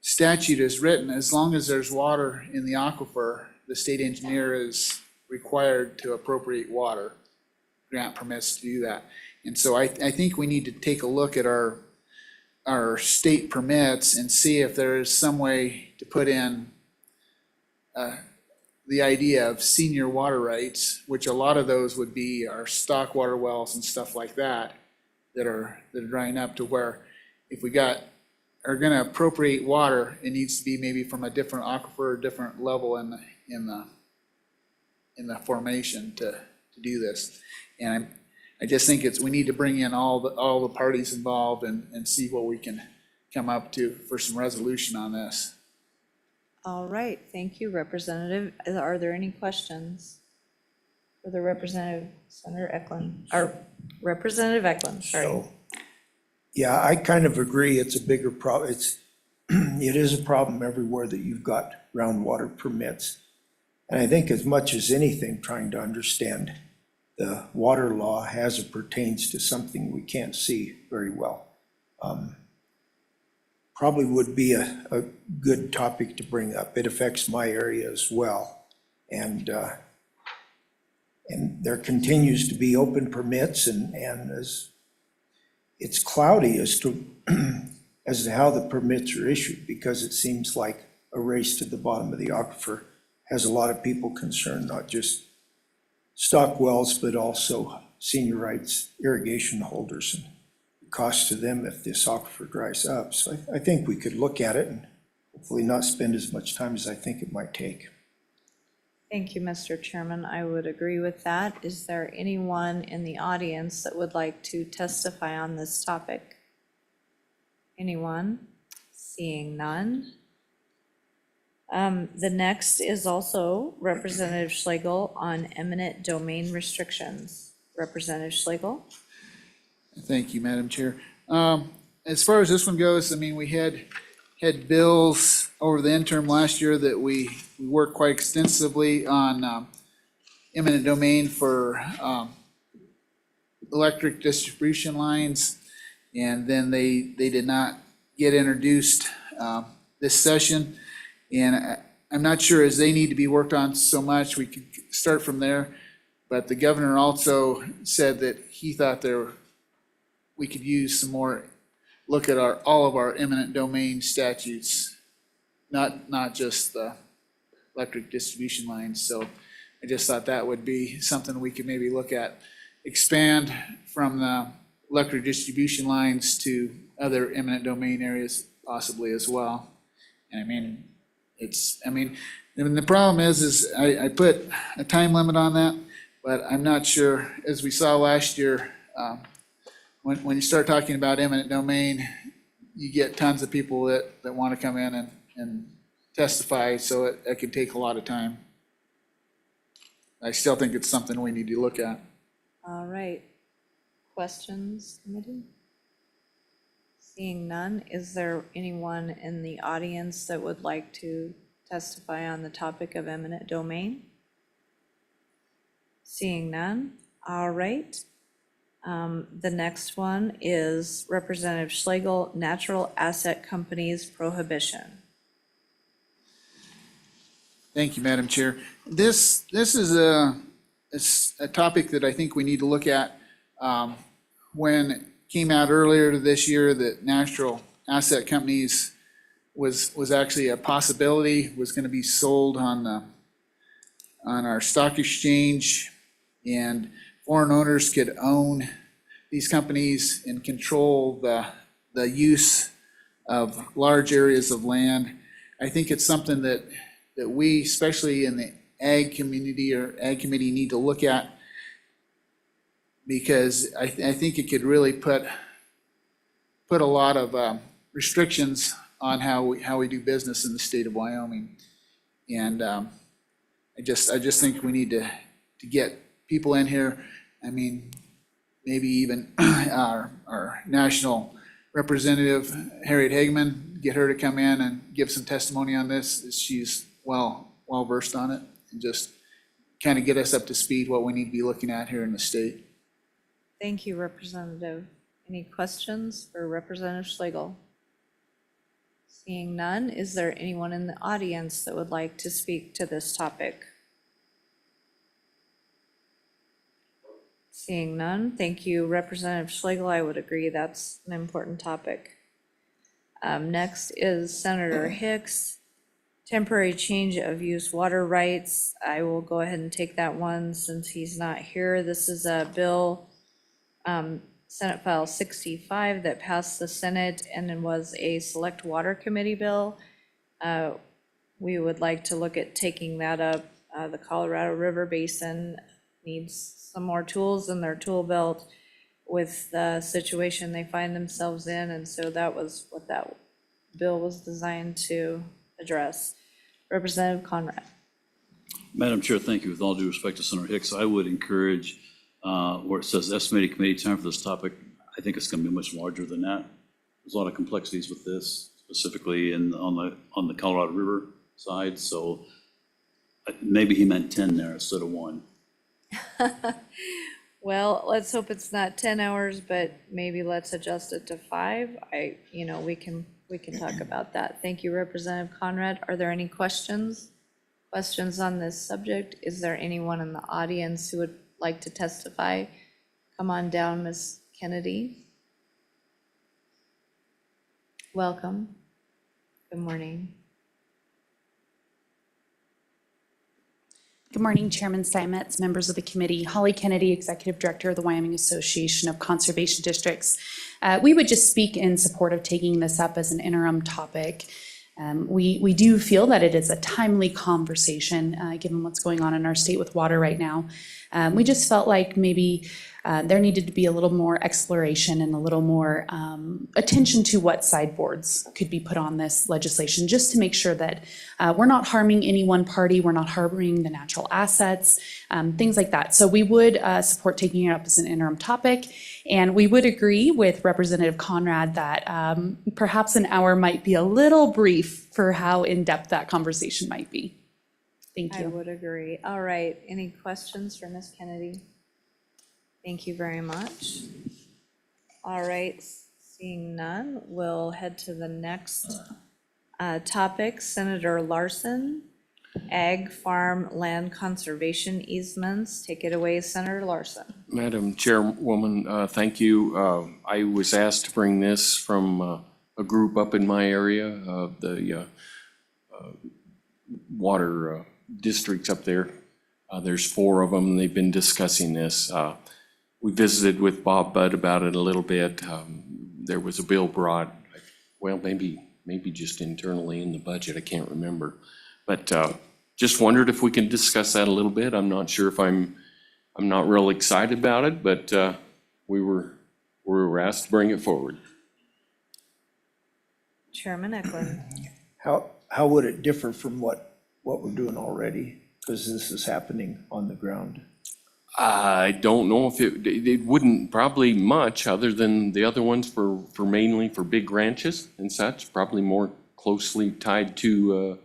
statute is written, as long as there's water in the aquifer, the state engineer is required to appropriate water, grant permits to do that. And so I think we need to take a look at our state permits and see if there is some way to put in the idea of senior water rights, which a lot of those would be our stock water wells and stuff like that that are drying up, to where if we are gonna appropriate water, it needs to be maybe from a different aquifer, different level in the formation to do this. And I just think we need to bring in all the parties involved and see what we can come up to for some resolution on this. All right, thank you, Representative. Are there any questions for the Representative, Senator Eklund, or Representative Eklund, sorry. So, yeah, I kind of agree. It's a bigger problem. It is a problem everywhere that you've got groundwater permits. And I think as much as anything, trying to understand the water law as it pertains to something we can't see very well. Probably would be a good topic to bring up. It affects my area as well. And there continues to be open permits, and as it's cloudy as to how the permits are issued, because it seems like a race to the bottom of the aquifer has a lot of people concerned, not just stock wells, but also senior rights irrigation holders, and the cost to them if this aquifer dries up. So I think we could look at it and hopefully not spend as much time as I think it might take. Thank you, Mr. Chairman. I would agree with that. Is there anyone in the audience that would like to testify on this topic? Anyone? Seeing none. The next is also Representative Schlegel on eminent domain restrictions. Representative Schlegel? Thank you, Madam Chair. As far as this one goes, I mean, we had bills over the interim last year that we worked quite extensively on eminent domain for electric distribution lines, and then they did not get introduced this session. And I'm not sure, as they need to be worked on so much, we could start from there. But the governor also said that he thought we could use some more, look at all of our eminent domain statutes, not just the electric distribution lines. So I just thought that would be something we could maybe look at, expand from the electric distribution lines to other eminent domain areas possibly as well. And and the problem is I put a time limit on that, but I'm not sure, as we saw last year, when you start talking about eminent domain, you get tons of people that want to come in and testify, so it could take a lot of time. I still think it's something we need to look at. All right. Questions, committee? Seeing none, is there anyone in the audience that would like to testify on the topic of eminent domain? Seeing none, all right. The next one is Representative Schlegel, Natural Asset Companies Prohibition. Thank you, Madam Chair. This is a topic that I think we need to look at. When it came out earlier this year that natural asset companies was actually a possibility, was going to be sold on our stock exchange, and foreign owners could own these companies and control the use of large areas of land. I think it's something that we, especially in the ag community or ag committee, need to look at, because I think it could really put a lot of restrictions on how we do business in the state of Wyoming. And I just think we need to get people in here. I mean, maybe even our national representative, Harriet Hageman, get her to come in and give some testimony on this. She's well versed on it, and just kind of get us up to speed what we need to be looking at here in the state. Thank you, Representative. Any questions for Representative Schlegel? Seeing none, is there anyone in the audience that would like to speak to this topic? Seeing none, thank you, Representative Schlegel. I would agree that's an important topic. Next is Senator Hicks, temporary change of use water rights. I will go ahead and take that one since he's not here. This is a bill, Senate File 65, that passed the Senate and it was a Select Water Committee bill. We would like to look at taking that up. The Colorado River Basin needs some more tools in their tool belt with the situation they find themselves in, and so that was what that bill was designed to address. Representative Conrad. Madam Chair, thank you. With all due respect to Senator Hicks, I would encourage, where it says estimated committee time for this topic, I think it's going to be much larger than that. There's a lot of complexities with this, specifically on the Colorado River side, so maybe he meant 10 there instead of 1. Well, let's hope it's not 10 hours, but maybe let's adjust it to 5. We can talk about that. Thank you, Representative Conrad. Are there any questions on this subject? Is there anyone in the audience who would like to testify? Come on down, Ms. Kennedy. Welcome. Good morning. Good morning, Chairman Steinmetz, members of the committee. Holly Kennedy, Executive Director of the Wyoming Association of Conservation Districts. We would just speak in support of taking this up as an interim topic. We do feel that it is a timely conversation, given what's going on in our state with water right now. We just felt like maybe there needed to be a little more exploration and a little more attention to what sideboards could be put on this legislation, just to make sure that we're not harming any one party, we're not harming the natural assets, things like that. So we would support taking it up as an interim topic. And we would agree with Representative Conrad that perhaps an hour might be a little brief for how in-depth that conversation might be. Thank you. I would agree. All right. Any questions for Ms. Kennedy? Thank you very much. All right. Seeing none, we'll head to the next topic. Senator Larson, Ag Farm Land Conservation Easements. Take it away, Senator Larson. Madam Chairwoman, thank you. I was asked to bring this from a group up in my area, the water districts up there. There's 4 of them. They've been discussing this. We visited with Bob Budd about it a little bit. There was a bill brought, well, maybe just internally in the budget. I can't remember. But just wondered if we can discuss that a little bit. I'm not sure if I'm not real excited about it, but we were we're asked to bring it forward. Chairman Eklund. How would it differ from what we're doing already? Because this is happening on the ground. I don't know if it wouldn't probably much other than the other ones for mainly for big ranches and such, probably more closely tied to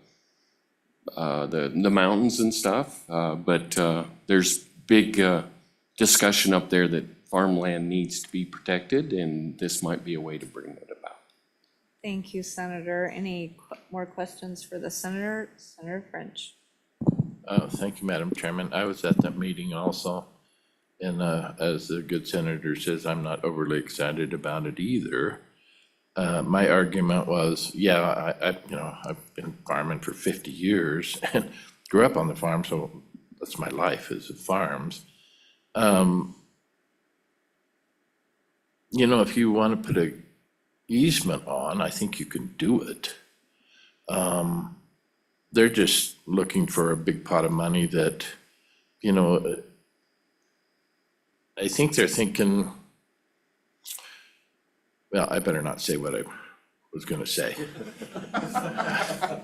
the mountains and stuff. But there's big discussion up there that farmland needs to be protected, and this might be a way to bring it about. Thank you, Senator. Any more questions for the Senator? Senator French. Thank you, Madam Chairman. I was at that meeting also, and as the good senator says, I'm not overly excited about it either. My argument was, yeah, I've been farming for 50 years and grew up on the farm, so that's my life is the farms. If you want to put a easement on, I think you can do it. They're just looking for a big pot of money that, I think they're thinking, well, I better not say what I was going to say.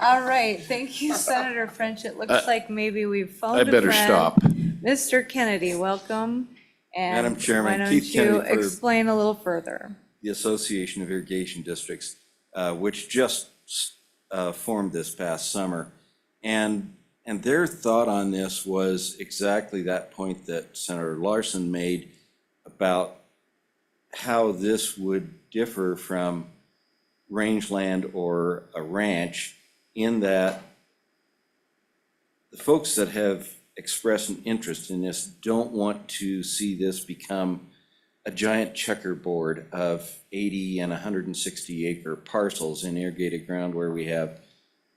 All right, thank you, Senator French. It looks like maybe we've phoned a friend. I better stop. Mr. Kennedy, welcome. And Madam Chairman, why don't Keith you Kennedy for explain a little further? the Association of Irrigation Districts, which just formed this past summer. And their thought on this was exactly that point that Senator Larson made about how this would differ from rangeland or a ranch, in that the folks that have expressed an interest in this don't want to see this become a giant checkerboard of 80 and 160 acre parcels in irrigated ground, where we have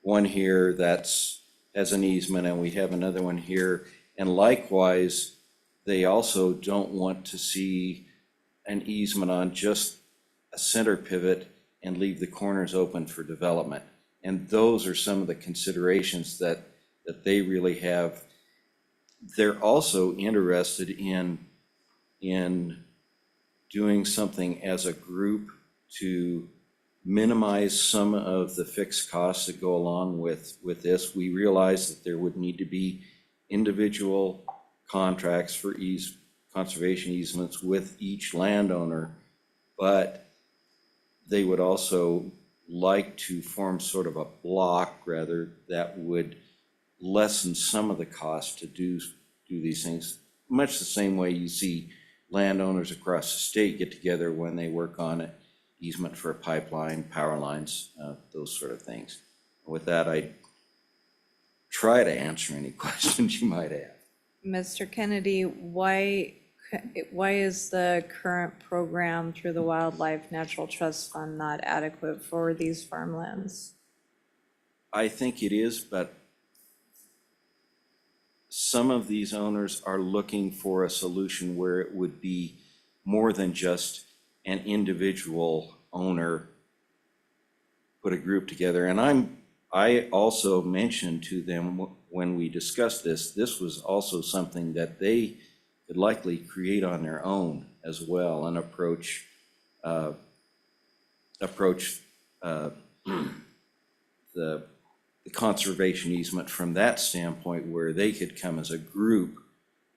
one here that's has an easement and we have another one here. And likewise, they also don't want to see an easement on just a center pivot and leave the corners open for development. And those are some of the considerations that they really have. They're also interested in doing something as a group to minimize some of the fixed costs that go along with this. We realize that there would need to be individual contracts for conservation easements with each landowner, but they would also like to form sort of a block rather that would lessen some of the cost to do these things, much the same way you see landowners across the state get together when they work on an easement for a pipeline, power lines, those sort of things. With that, I try to answer any questions you might have. Mr. Kennedy, why is the current program through the Wildlife Natural Trust Fund not adequate for these farmlands? I think it is, but some of these owners are looking for a solution where it would be more than just an individual owner put a group together. And I also mentioned to them when we discussed this was also something that they could likely create on their own as well, and approach the conservation easement from that standpoint, where they could come as a group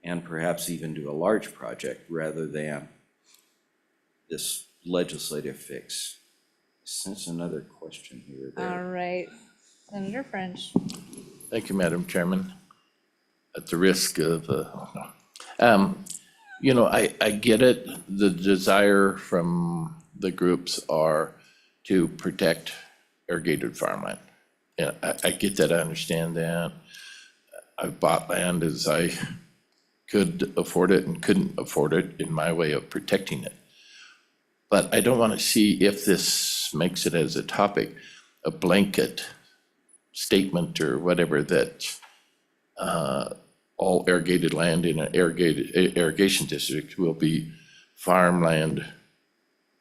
and perhaps even do a large project rather than this legislative fix. Sense another question here or there. All right, Senator French. Thank you, Madam Chairman. At the risk of, I get it. The desire from the groups are to protect irrigated farmland. Yeah, I get that, I understand that. I've bought land as I could afford it and couldn't afford it in my way of protecting it. But I don't want to see, if this makes it as a topic, a blanket statement or whatever that all irrigated land in an irrigation district will be farmland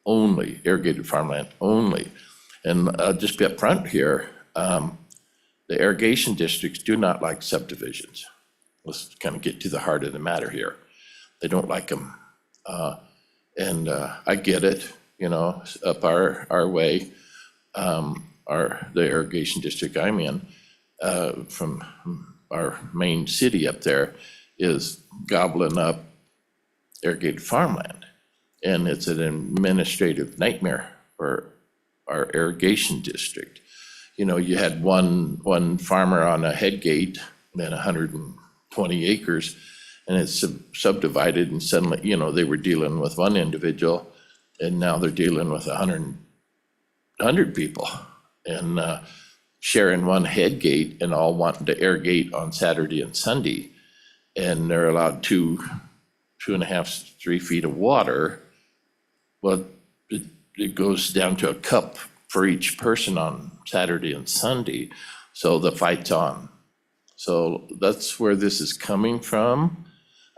only, irrigated farmland only. And I'll just be upfront here. The irrigation districts do not like subdivisions. Let's kind of get to the heart of the matter here. They don't like them. And I get it, you know, up our way, the irrigation district I'm in, from our main city up there is gobbling up irrigated farmland. And it's an administrative nightmare for our irrigation district. You know, you had one farmer on a head gate, then 120 acres, and it's subdivided, and suddenly, you know, they were dealing with one individual, and now they're dealing with 100 people, and sharing one head gate and all wanting to irrigate on Saturday and Sunday. And they're allowed 2.5, 3 feet of water. Well, it goes down to a cup for each person on Saturday and Sunday, so the fight's on. So that's where this is coming from.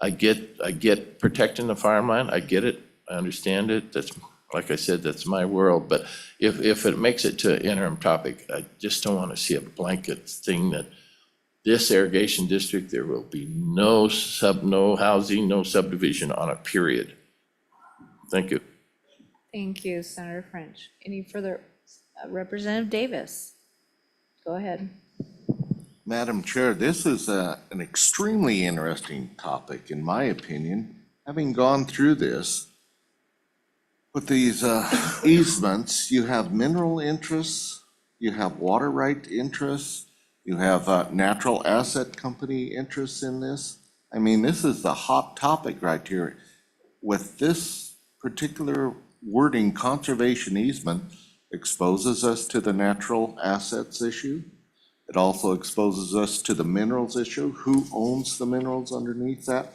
I get protecting the farmland, I get it, I understand it, that's, like I said, that's my world, but if it makes it to an interim topic, I just don't want to see a blanket thing that this irrigation district, there will be no housing, no subdivision on it, period. Thank you. Thank you, Senator French. Any further, Representative Davis? Go ahead. Madam Chair, this is an extremely interesting topic, in my opinion. Having gone through this, with these easements, you have mineral interests, you have water right interests, you have natural asset company interests in this. I mean, this is the hot topic right here. With this particular wording, conservation easement exposes us to the natural assets issue. It also exposes us to the minerals issue. Who owns the minerals underneath that?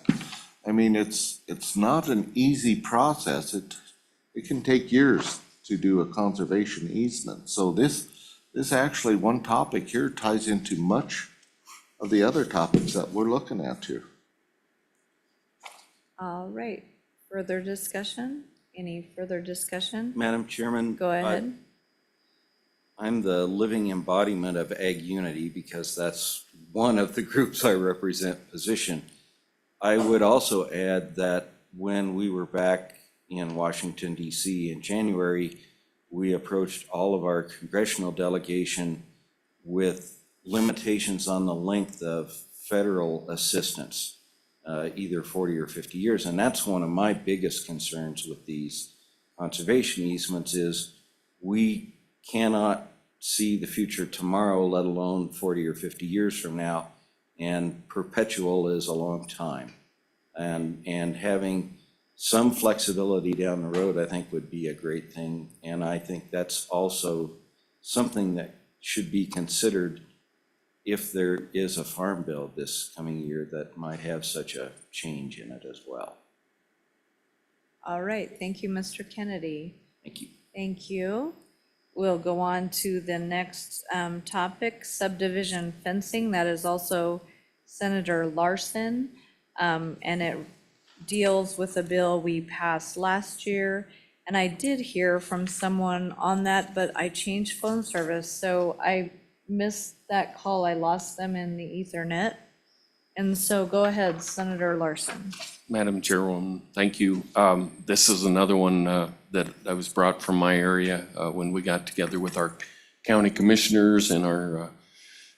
I mean, it's not an easy process. It can take years to do a conservation easement. So this actually, one topic here ties into much of the other topics that we're looking at here. All right, further discussion? Any further discussion? Madam Chairman. Go ahead. I'm the living embodiment of Ag Unity because that's one of the groups I represent position. I would also add that when we were back in Washington, D.C. in January, we approached all of our congressional delegation with limitations on the length of federal assistance, either 40 or 50 years. And that's one of my biggest concerns with these conservation easements is we cannot see the future tomorrow, let alone 40 or 50 years from now. And perpetual is a long time. And having some flexibility down the road, I think would be a great thing. And I think that's also something that should be considered if there is a farm bill this coming year that might have such a change in it as well. All right, thank you, Mr. Kennedy. Thank you. Thank you. We'll go on to the next topic, subdivision fencing. That is also Senator Larson, and it deals with a bill we passed last year. And I did hear from someone on that, but I changed phone service, so I missed that call. I lost them in the Ethernet. And so go ahead, Senator Larson. Madam Chairwoman, thank you. This is another one that was brought from my area when we got together with our county commissioners, and our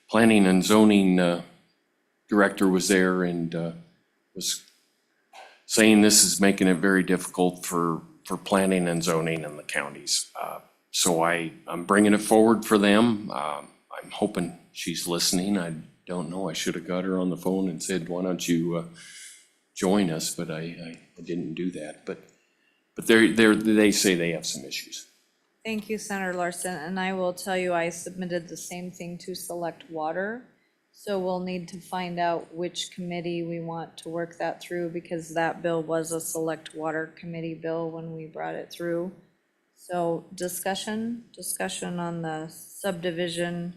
planning and zoning director was there and was saying this is making it very difficult for planning and zoning in the counties. So I'm bringing it forward for them. I'm hoping she's listening. I don't know. I should have got her on the phone and said, why don't you join us? But I didn't do that. But they say they have some issues. Thank you, Senator Larson. And I will tell you, I submitted the same thing to Select Water. So we'll need to find out which committee we want to work that through, because that bill was a Select Water Committee bill when we brought it through. So discussion on the subdivision.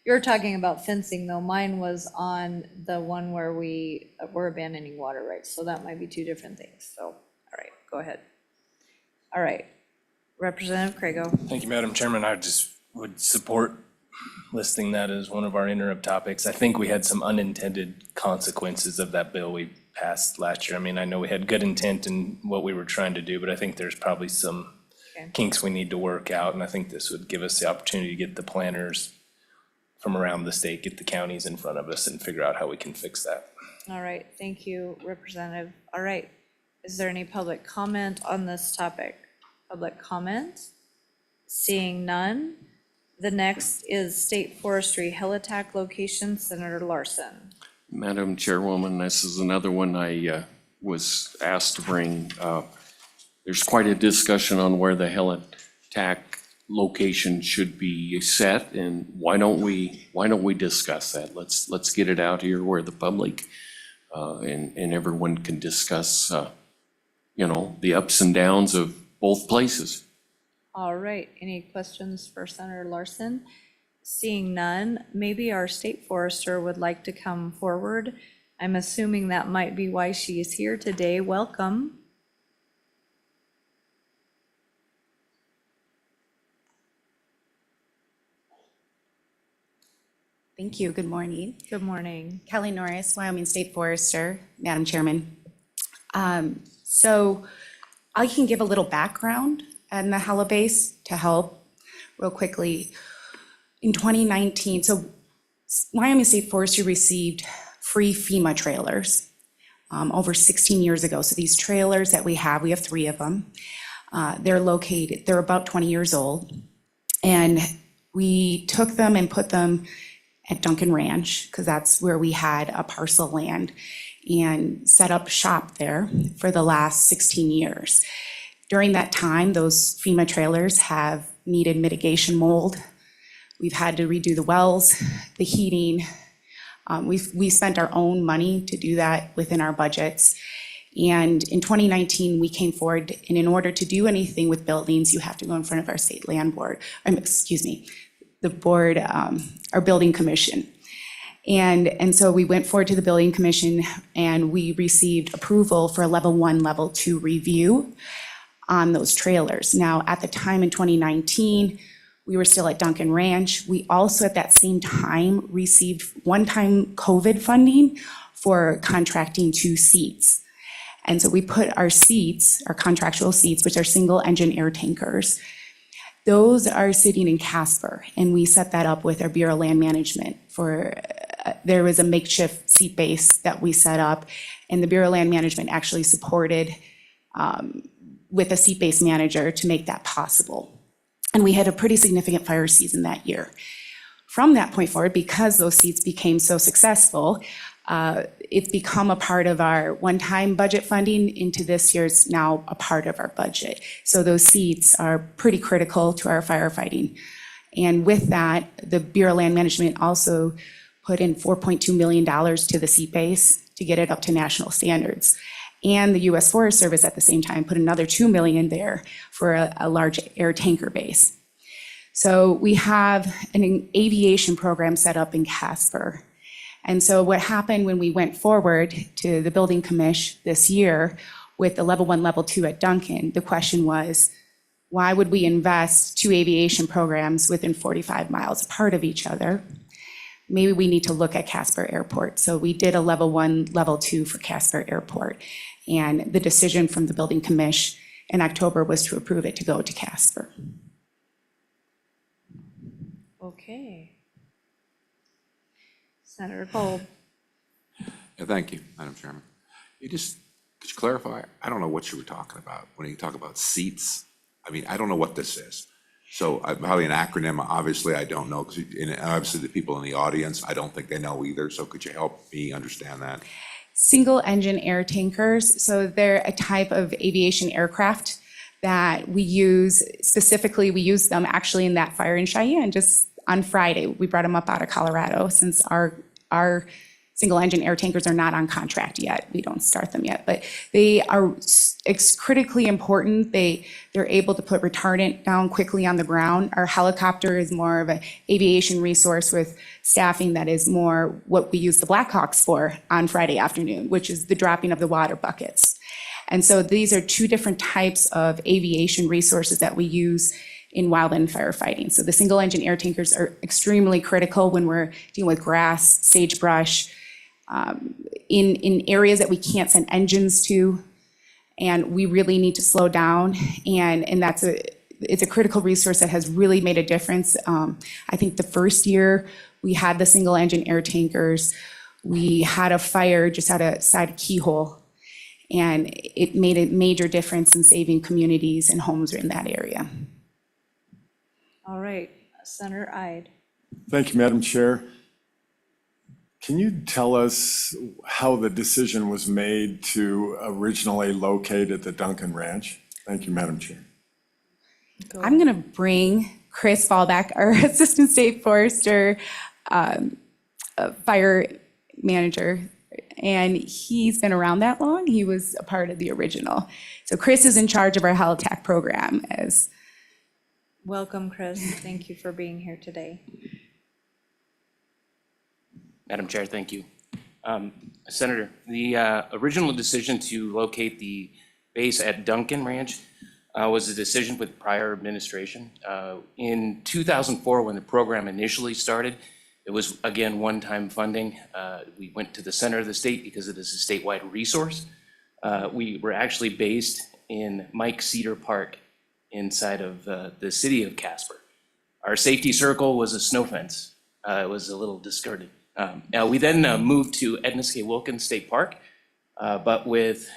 You're talking about fencing though. Mine was on the one where we were abandoning water rights. So that might be two different things. So, all right, go ahead. All right, Representative Crago. Thank you, Madam Chairman. I just would support listing that as one of our interim topics. I think we had some unintended consequences of that bill we passed last year. I mean, I know we had good intent in what we were trying to do, but I think there's probably some Okay. kinks we need to work out, and I think this would give us the opportunity to get the planners from around the state, get the counties in front of us and figure out how we can fix that. All right, thank you, Representative. All right, is there any public comment on this topic? Public comment? Seeing none. The next is State Forestry Helitack location, Senator Larson. Madam Chairwoman, this is another one I was asked to bring. There's quite a discussion on where the helitack location should be set, and why don't we discuss that? Let's get it out here where the public and everyone can discuss, the ups and downs of both places. All right, any questions for Senator Larson? Seeing none, maybe our state forester would like to come forward. I'm assuming that might be why she is here today. Welcome. Thank you. Good morning. Good morning. Kelly Norris, Wyoming State Forester, Madam Chairman. So I can give a little background on the Helibase to help real quickly. In 2019, so Wyoming State Forestry received free FEMA trailers over 16 years ago. So these trailers that we have 3 of them. They're about 20 years old. And we took them and put them at Duncan Ranch, because that's where we had a parcel of land, and set up shop there for the last 16 years. During that time, those FEMA trailers have needed mitigation mold. We've had to redo the wells, the heating. We spent our own money to do that within our budgets. And in 2019, we came forward, and in order to do anything with buildings, you have to go in front of our state land board, the board, our building commission. And so we went forward to the building commission, and we received approval for a level 1, level 2 review on those trailers. Now, at the time in 2019, we were still at Duncan Ranch. We also at that same time received one-time COVID funding for contracting 2 seats. And so we put our seats, our contractual seats, which are single engine air tankers, those are sitting in Casper, and we set that up with our Bureau of Land Management there was a makeshift seat base that we set up, and the Bureau of Land Management actually supported with a seat base manager to make that possible. And we had a pretty significant fire season that year. From that point forward, because those seats became so successful, it's become a part of our one-time budget funding into this year's now a part of our budget. So those seats are pretty critical to our firefighting. And with that, the Bureau of Land Management also put in $4.2 million to the seat base to get it up to national standards. And the U.S. Forest Service at the same time put another $2 million there for a large air tanker base. So we have an aviation program set up in Casper. And so what happened when we went forward to the building commission this year with the level 1, level 2 at Duncan, the question was, why would we invest 2 aviation programs within 45 miles apart of each other? Maybe we need to look at Casper Airport. So we did a level 1, level 2 for Casper Airport. And the decision from the building commission in October was to approve it to go to Casper. Okay. Senator Kolb. Yeah, thank you, Madam Chairman. Could you clarify? I don't know what you were talking about when you talk about seats. I mean, I don't know what this is. So probably an acronym, obviously I don't know, because obviously the people in the audience, I don't think they know either. So could you help me understand that? Single engine air tankers. So they're a type of aviation aircraft that we use. Specifically, we use them actually in that fire in Cheyenne just on Friday. We brought them up out of Colorado since our single engine air tankers are not on contract yet. We don't start them yet, but they are critically important. They're able to put retardant down quickly on the ground. Our helicopter is more of an aviation resource with staffing that is more what we use the Blackhawks for on Friday afternoon, which is the dropping of the water buckets. And so these are 2 different types of aviation resources that we use in wildland firefighting. So the single engine air tankers are extremely critical when we're dealing with grass, sagebrush, in areas that we can't send engines to, and we really need to slow down. And it's a critical resource that has really made a difference. I think the first year we had the single engine air tankers, we had a fire just outside a keyhole, and it made a major difference in saving communities and homes in that area. All right, Senator Ide. Thank you, Madam Chair. Can you tell us how the decision was made to originally locate at the Duncan Ranch? Thank you, Madam Chair. I'm going to bring Chris Fallback, our Assistant State Forester, Fire Manager, and he's been around that long. He was a part of the original. So Chris is in charge of our HeliTAC program. Welcome, Chris. Thank you for being here today. Madam Chair, thank you. Senator, the original decision to locate the base at Duncan Ranch was a decision with prior administration. In 2004, when the program initially started, it was, again, one-time funding. We went to the center of the state because it is a statewide resource. We were actually based in Mike Cedar Park inside of the city of Casper. Our safety circle was a snow fence. It was a little discarded. We then moved to Edna K. Wilkins State Park, but with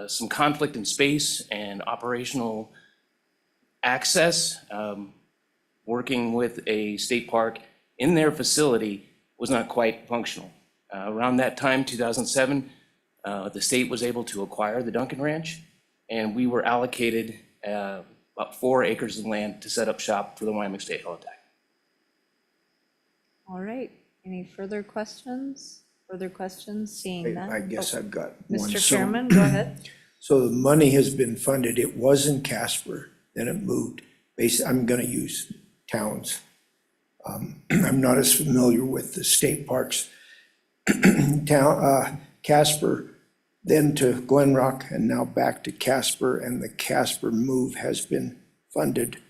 some conflict in space and operational access, working with a state park in their facility was not quite functional. Around that time, 2007, the state was able to acquire the Duncan Ranch, and we were allocated about 4 acres of land to set up shop for the Wyoming State HeliTAC. All right, any further questions? Further questions? Seeing none? I guess I've got one. Mr. So- Chairman, go ahead. So the money has been funded. It was in Casper, then it moved. I'm going to use towns. I'm not as familiar with the state parks. Casper, then to Glen Rock, and now back to Casper, and the Casper move has been funded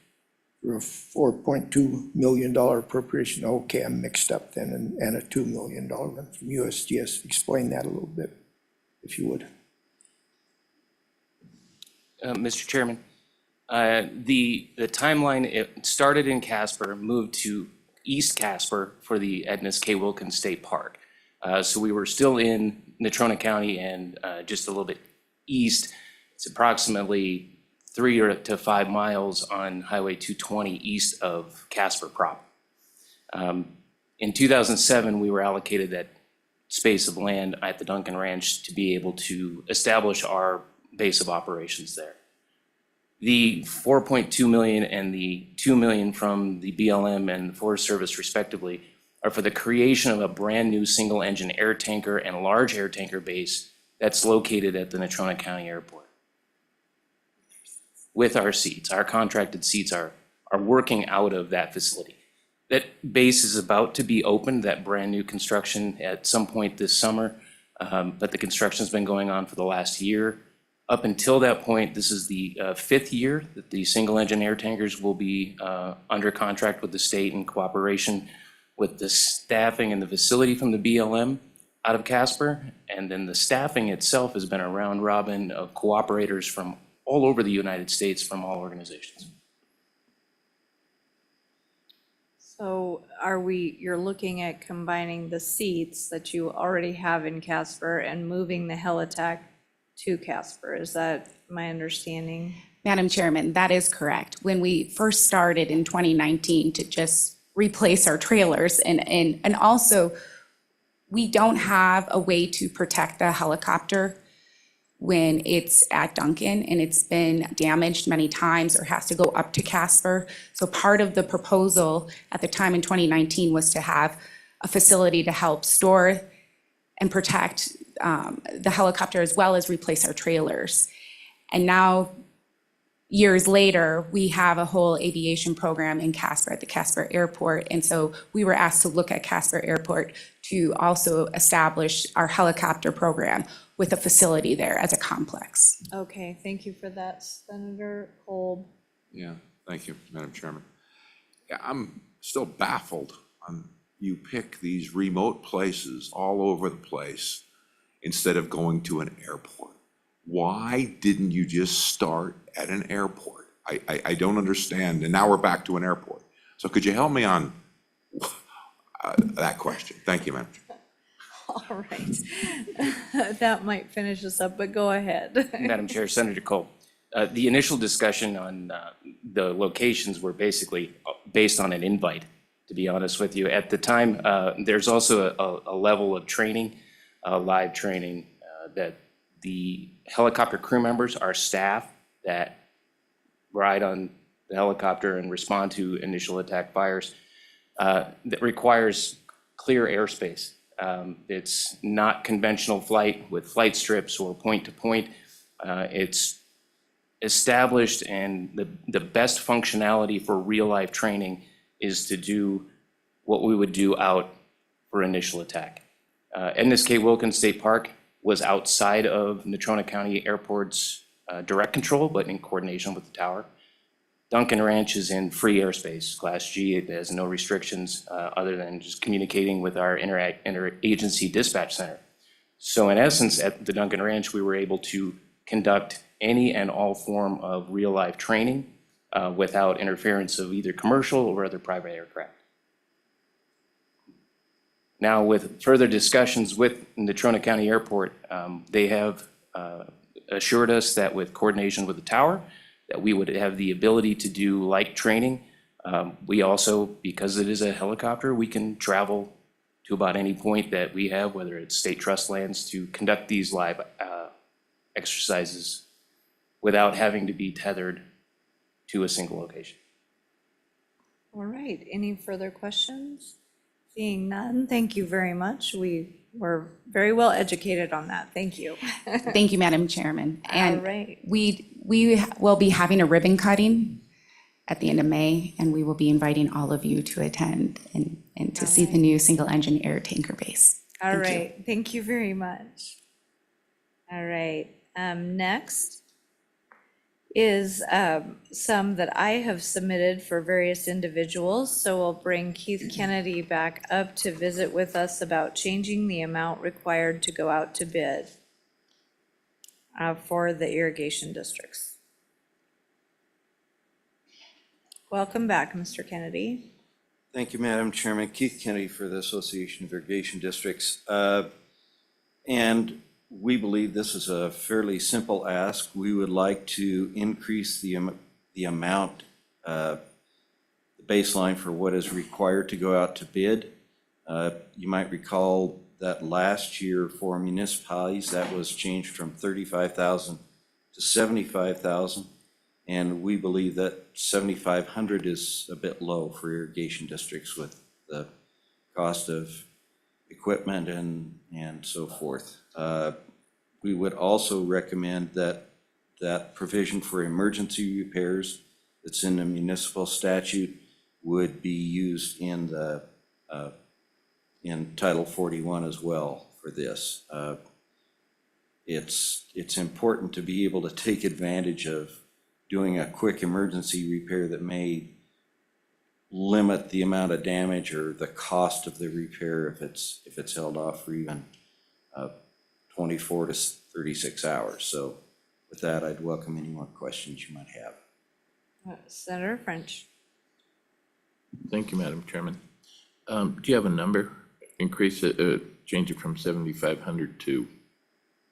for a $4.2 million appropriation. Okay, I'm mixed up then, and a $2 million one from USGS. Explain that a little bit, if you would. Mr. Chairman, the timeline, it started in Casper, moved to East Casper for the Edna K. Wilkins State Park. So we were still in Natrona County and just a little bit east. It's approximately 3 to 5 miles on Highway 220 east of Casper proper. In 2007, we were allocated that space of land at the Duncan Ranch to be able to establish our base of operations there. The 4.2 million and the 2 million from the BLM and the Forest Service respectively are for the creation of a brand new single engine air tanker and large air tanker base that's located at the Natrona County Airport. With our seats, our contracted seats are working out of that facility. That base is about to be opened, that brand new construction at some point this summer, but the construction's been going on for the last year. Up until that point, this is the 5th year that the single engine air tankers will be under contract with the state in cooperation with the staffing and the facility from the BLM out of Casper. And then the staffing itself has been a round robin of cooperators from all over the United States from all organizations. So you're looking at combining the seats that you already have in Casper and moving the HeliTAC to Casper. Is that my understanding? Madam Chairman, that is correct. When we first started in 2019 to just replace our trailers and also we don't have a way to protect the helicopter when it's at Duncan and it's been damaged many times or has to go up to Casper. So part of the proposal at the time in 2019 was to have a facility to help store and protect the helicopter as well as replace our trailers. And now, years later, we have a whole aviation program in Casper at the Casper Airport. And so we were asked to look at Casper Airport to also establish our helicopter program with a facility there as a complex. Okay, thank you for that, Senator Kolb. Yeah, thank you, Madam Chairman. Yeah, I'm still baffled on you pick these remote places all over the place instead of going to an airport? Why didn't you just start at an airport? I don't understand, and now we're back to an airport. So could you help me on that question? Thank you, Madam Chair. All right. That might finish us up, but go ahead. Madam Chair, Senator Cole, the initial discussion on the locations were basically based on an invite, to be honest with you. At the time, there's also a level of training, live training, that the helicopter crew members, our staff that ride on the helicopter and respond to initial attack fires, that requires clear airspace. It's not conventional flight with flight strips or point to point. It's established, and the best functionality for real life training is to do what we would do out for initial attack. NSK Wilkins State Park was outside of Natrona County Airport's direct control, but in coordination with the tower. Duncan Ranch is in free airspace, Class G. It has no restrictions other than just communicating with our interagency dispatch center. So in essence, at the Duncan Ranch, we were able to conduct any and all form of real-life training without interference of either commercial or other private aircraft. Now, with further discussions with Natrona County Airport, they have assured us that with coordination with the tower, that we would have the ability to do like training. We also, because it is a helicopter, we can travel to about any point that we have, whether it's state trust lands, to conduct these live exercises without having to be tethered to a single location. All right, any further questions? Seeing none, thank you very much. We were very well educated on that. Thank you. Thank you, Madam Chairman. And All right. we will be having a ribbon cutting at the end of May, and we will be inviting all of you to attend and to see the new single-engine air tanker base. All Thank you. right, thank you very much. All right, next is some that I have submitted for various individuals. So we'll bring Keith Kennedy back up to visit with us about changing the amount required to go out to bid for the irrigation districts. Welcome back, Mr. Kennedy. Thank you, Madam Chairman. Keith Kennedy for the Association of Irrigation Districts. And we believe this is a fairly simple ask. We would like to increase the amount, the baseline for what is required to go out to bid. You might recall that last year for municipalities, that was changed from 35,000 to 75,000. And we believe that 7,500 is a bit low for irrigation districts with the cost of equipment and so forth. We would also recommend that provision for emergency repairs that's in the municipal statute would be used in the in Title 41 as well for this. It's important to be able to take advantage of doing a quick emergency repair that may limit the amount of damage or the cost of the repair if it's held off for even 24 to 36 hours. So with that, I'd welcome any more questions you might have. Senator French. Thank you, Madam Chairman. Do you have a number? Increase it, change it from 7,500 to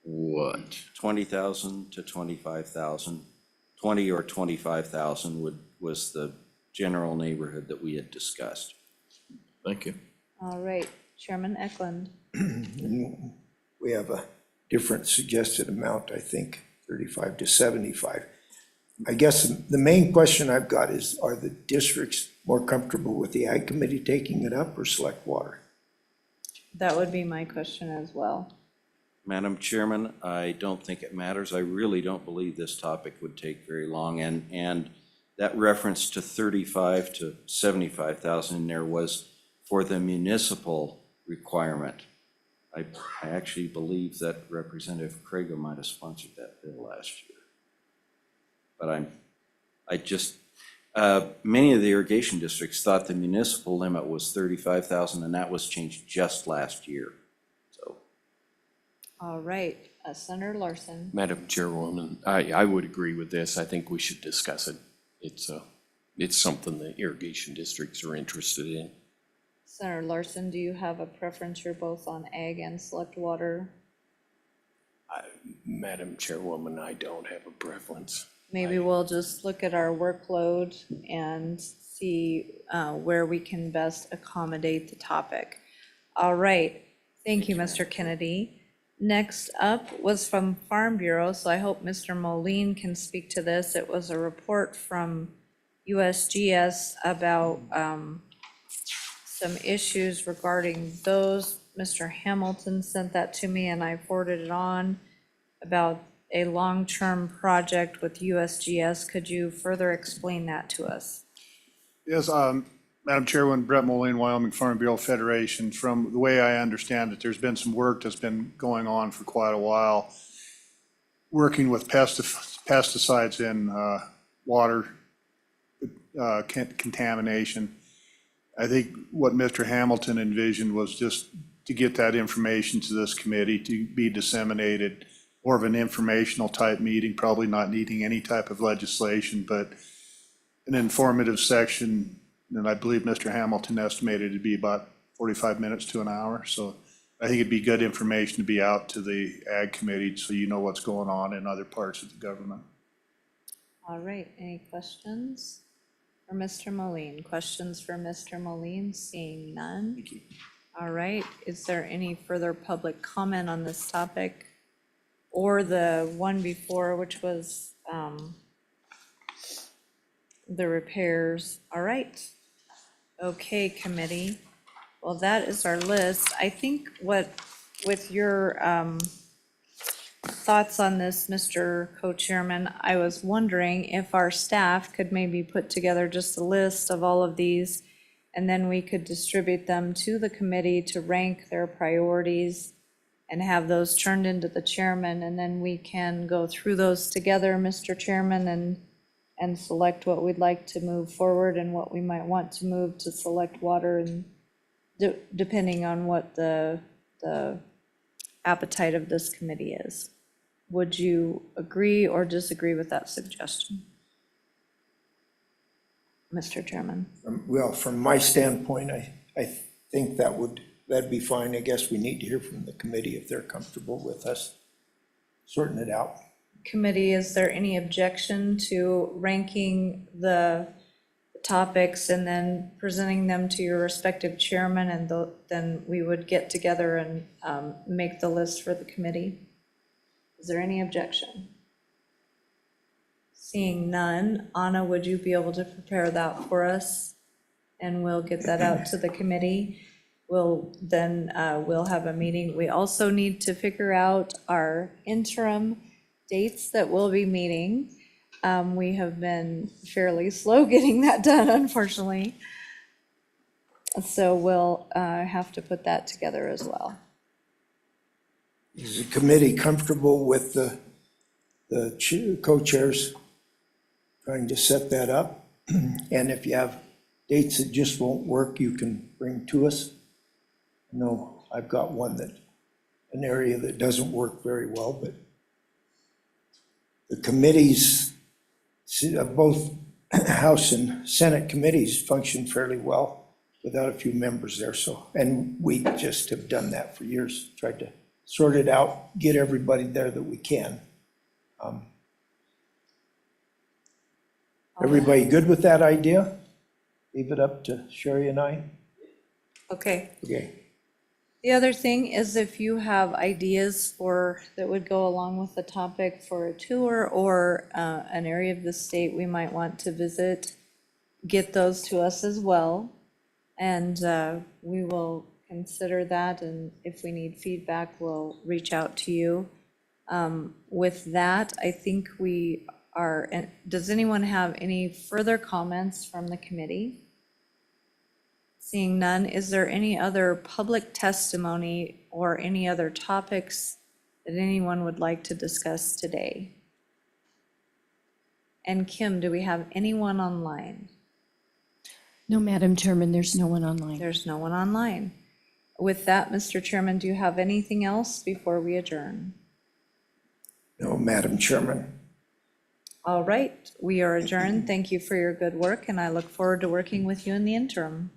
what? 20,000 to 25,000. 20 or 25,000 was the general neighborhood that we had discussed. Thank you. All right, Chairman Eklund. We have a different suggested amount, I think, 35 to 75. I guess the main question I've got is, are the districts more comfortable with the Ag Committee taking it up or Select Water? That would be my question as well. Madam Chairman, I don't think it matters. I really don't believe this topic would take very long. And that reference to 35 to 75,000 in there was for the municipal requirement. I actually believe that Representative Crago might have sponsored that bill last year. But Many of the irrigation districts thought the municipal limit was 35,000, and that was changed just last year. So All right, Senator Larson. Madam Chairwoman, I would agree with this. I think we should discuss it. It's something that irrigation districts are interested in. Senator Larson, do you have a preference? You're both on ag and select water. Madam Chairwoman, I don't have a preference. Maybe we'll just look at our workload and see where we can best accommodate the topic. All right, thank you, Mr. Kennedy. Next up was from Farm Bureau, so I hope Mr. Moline can speak to this. It was a report from USGS about some issues regarding those. Mr. Hamilton sent that to me and I forwarded it on about a long-term project with USGS. Could you further explain that to us? Yes, Madam Chairwoman, Brett Moline, Wyoming Farm Bureau Federation. From the way I understand it, there's been some work that's been going on for quite a while, working with pesticides in water contamination. I think what Mr. Hamilton envisioned was just to get that information to this committee to be disseminated, more of an informational type meeting, probably not needing any type of legislation, but an informative section. And I believe Mr. Hamilton estimated it'd be about 45 minutes to an hour. So I think it'd be good information to be out to the Ag Committee so you know what's going on in other parts of the government. All right, any questions for Mr. Moline? Questions for Mr. Moline? Seeing none. Thank you. All right, is there any further public comment on this topic? Or the one before, which was the repairs? All right. Okay, committee. Well, that is our list. I think with your thoughts on this, Mr. Co-Chairman, I was wondering if our staff could maybe put together just a list of all of these, and then we could distribute them to the committee to rank their priorities and have those turned into the chairman, and then we can go through those together, Mr. Chairman, and select what we'd like to move forward and what we might want to move to select water, and depending on what the appetite of this committee is. Would you agree or disagree with that suggestion, Mr. Chairman? Well, from my standpoint, I think that'd be fine. I guess we need to hear from the committee if they're comfortable with us sorting it out. Committee, is there any objection to ranking the topics and then presenting them to your respective chairman, and then we would get together and make the list for the committee? Is there any objection? Seeing none, Anna, would you be able to prepare that for us? And we'll get that out to the committee. We'll have a meeting. We also need to figure out our interim dates that we'll be meeting. We have been fairly slow getting that done, unfortunately. So we'll have to put that together as well. Is the committee comfortable with the co-chairs trying to set that up? And if you have dates that just won't work, you can bring to us. No, I've got an area that doesn't work very well, but the committees, both House and Senate committees function fairly well without a few members there. So, and we just have done that for years, tried to sort it out, get everybody there that we can. Everybody good with that idea? Leave it up to Sherry and I? Okay. Okay. The other thing is, if you have ideas that would go along with the topic for a tour or an area of the state we might want to visit, get those to us as well. And we will consider that, and if we need feedback, we'll reach out to you. With that, I think we are, does anyone have any further comments from the committee? Seeing none, is there any other public testimony or any other topics that anyone would like to discuss today? And Kim, do we have anyone online? No, Madam Chairman, there's no one online. There's no one online. With that, Mr. Chairman, do you have anything else before we adjourn? No, Madam Chairman. All right, we are adjourned. Thank you for your good work, and I look forward to working with you in the interim.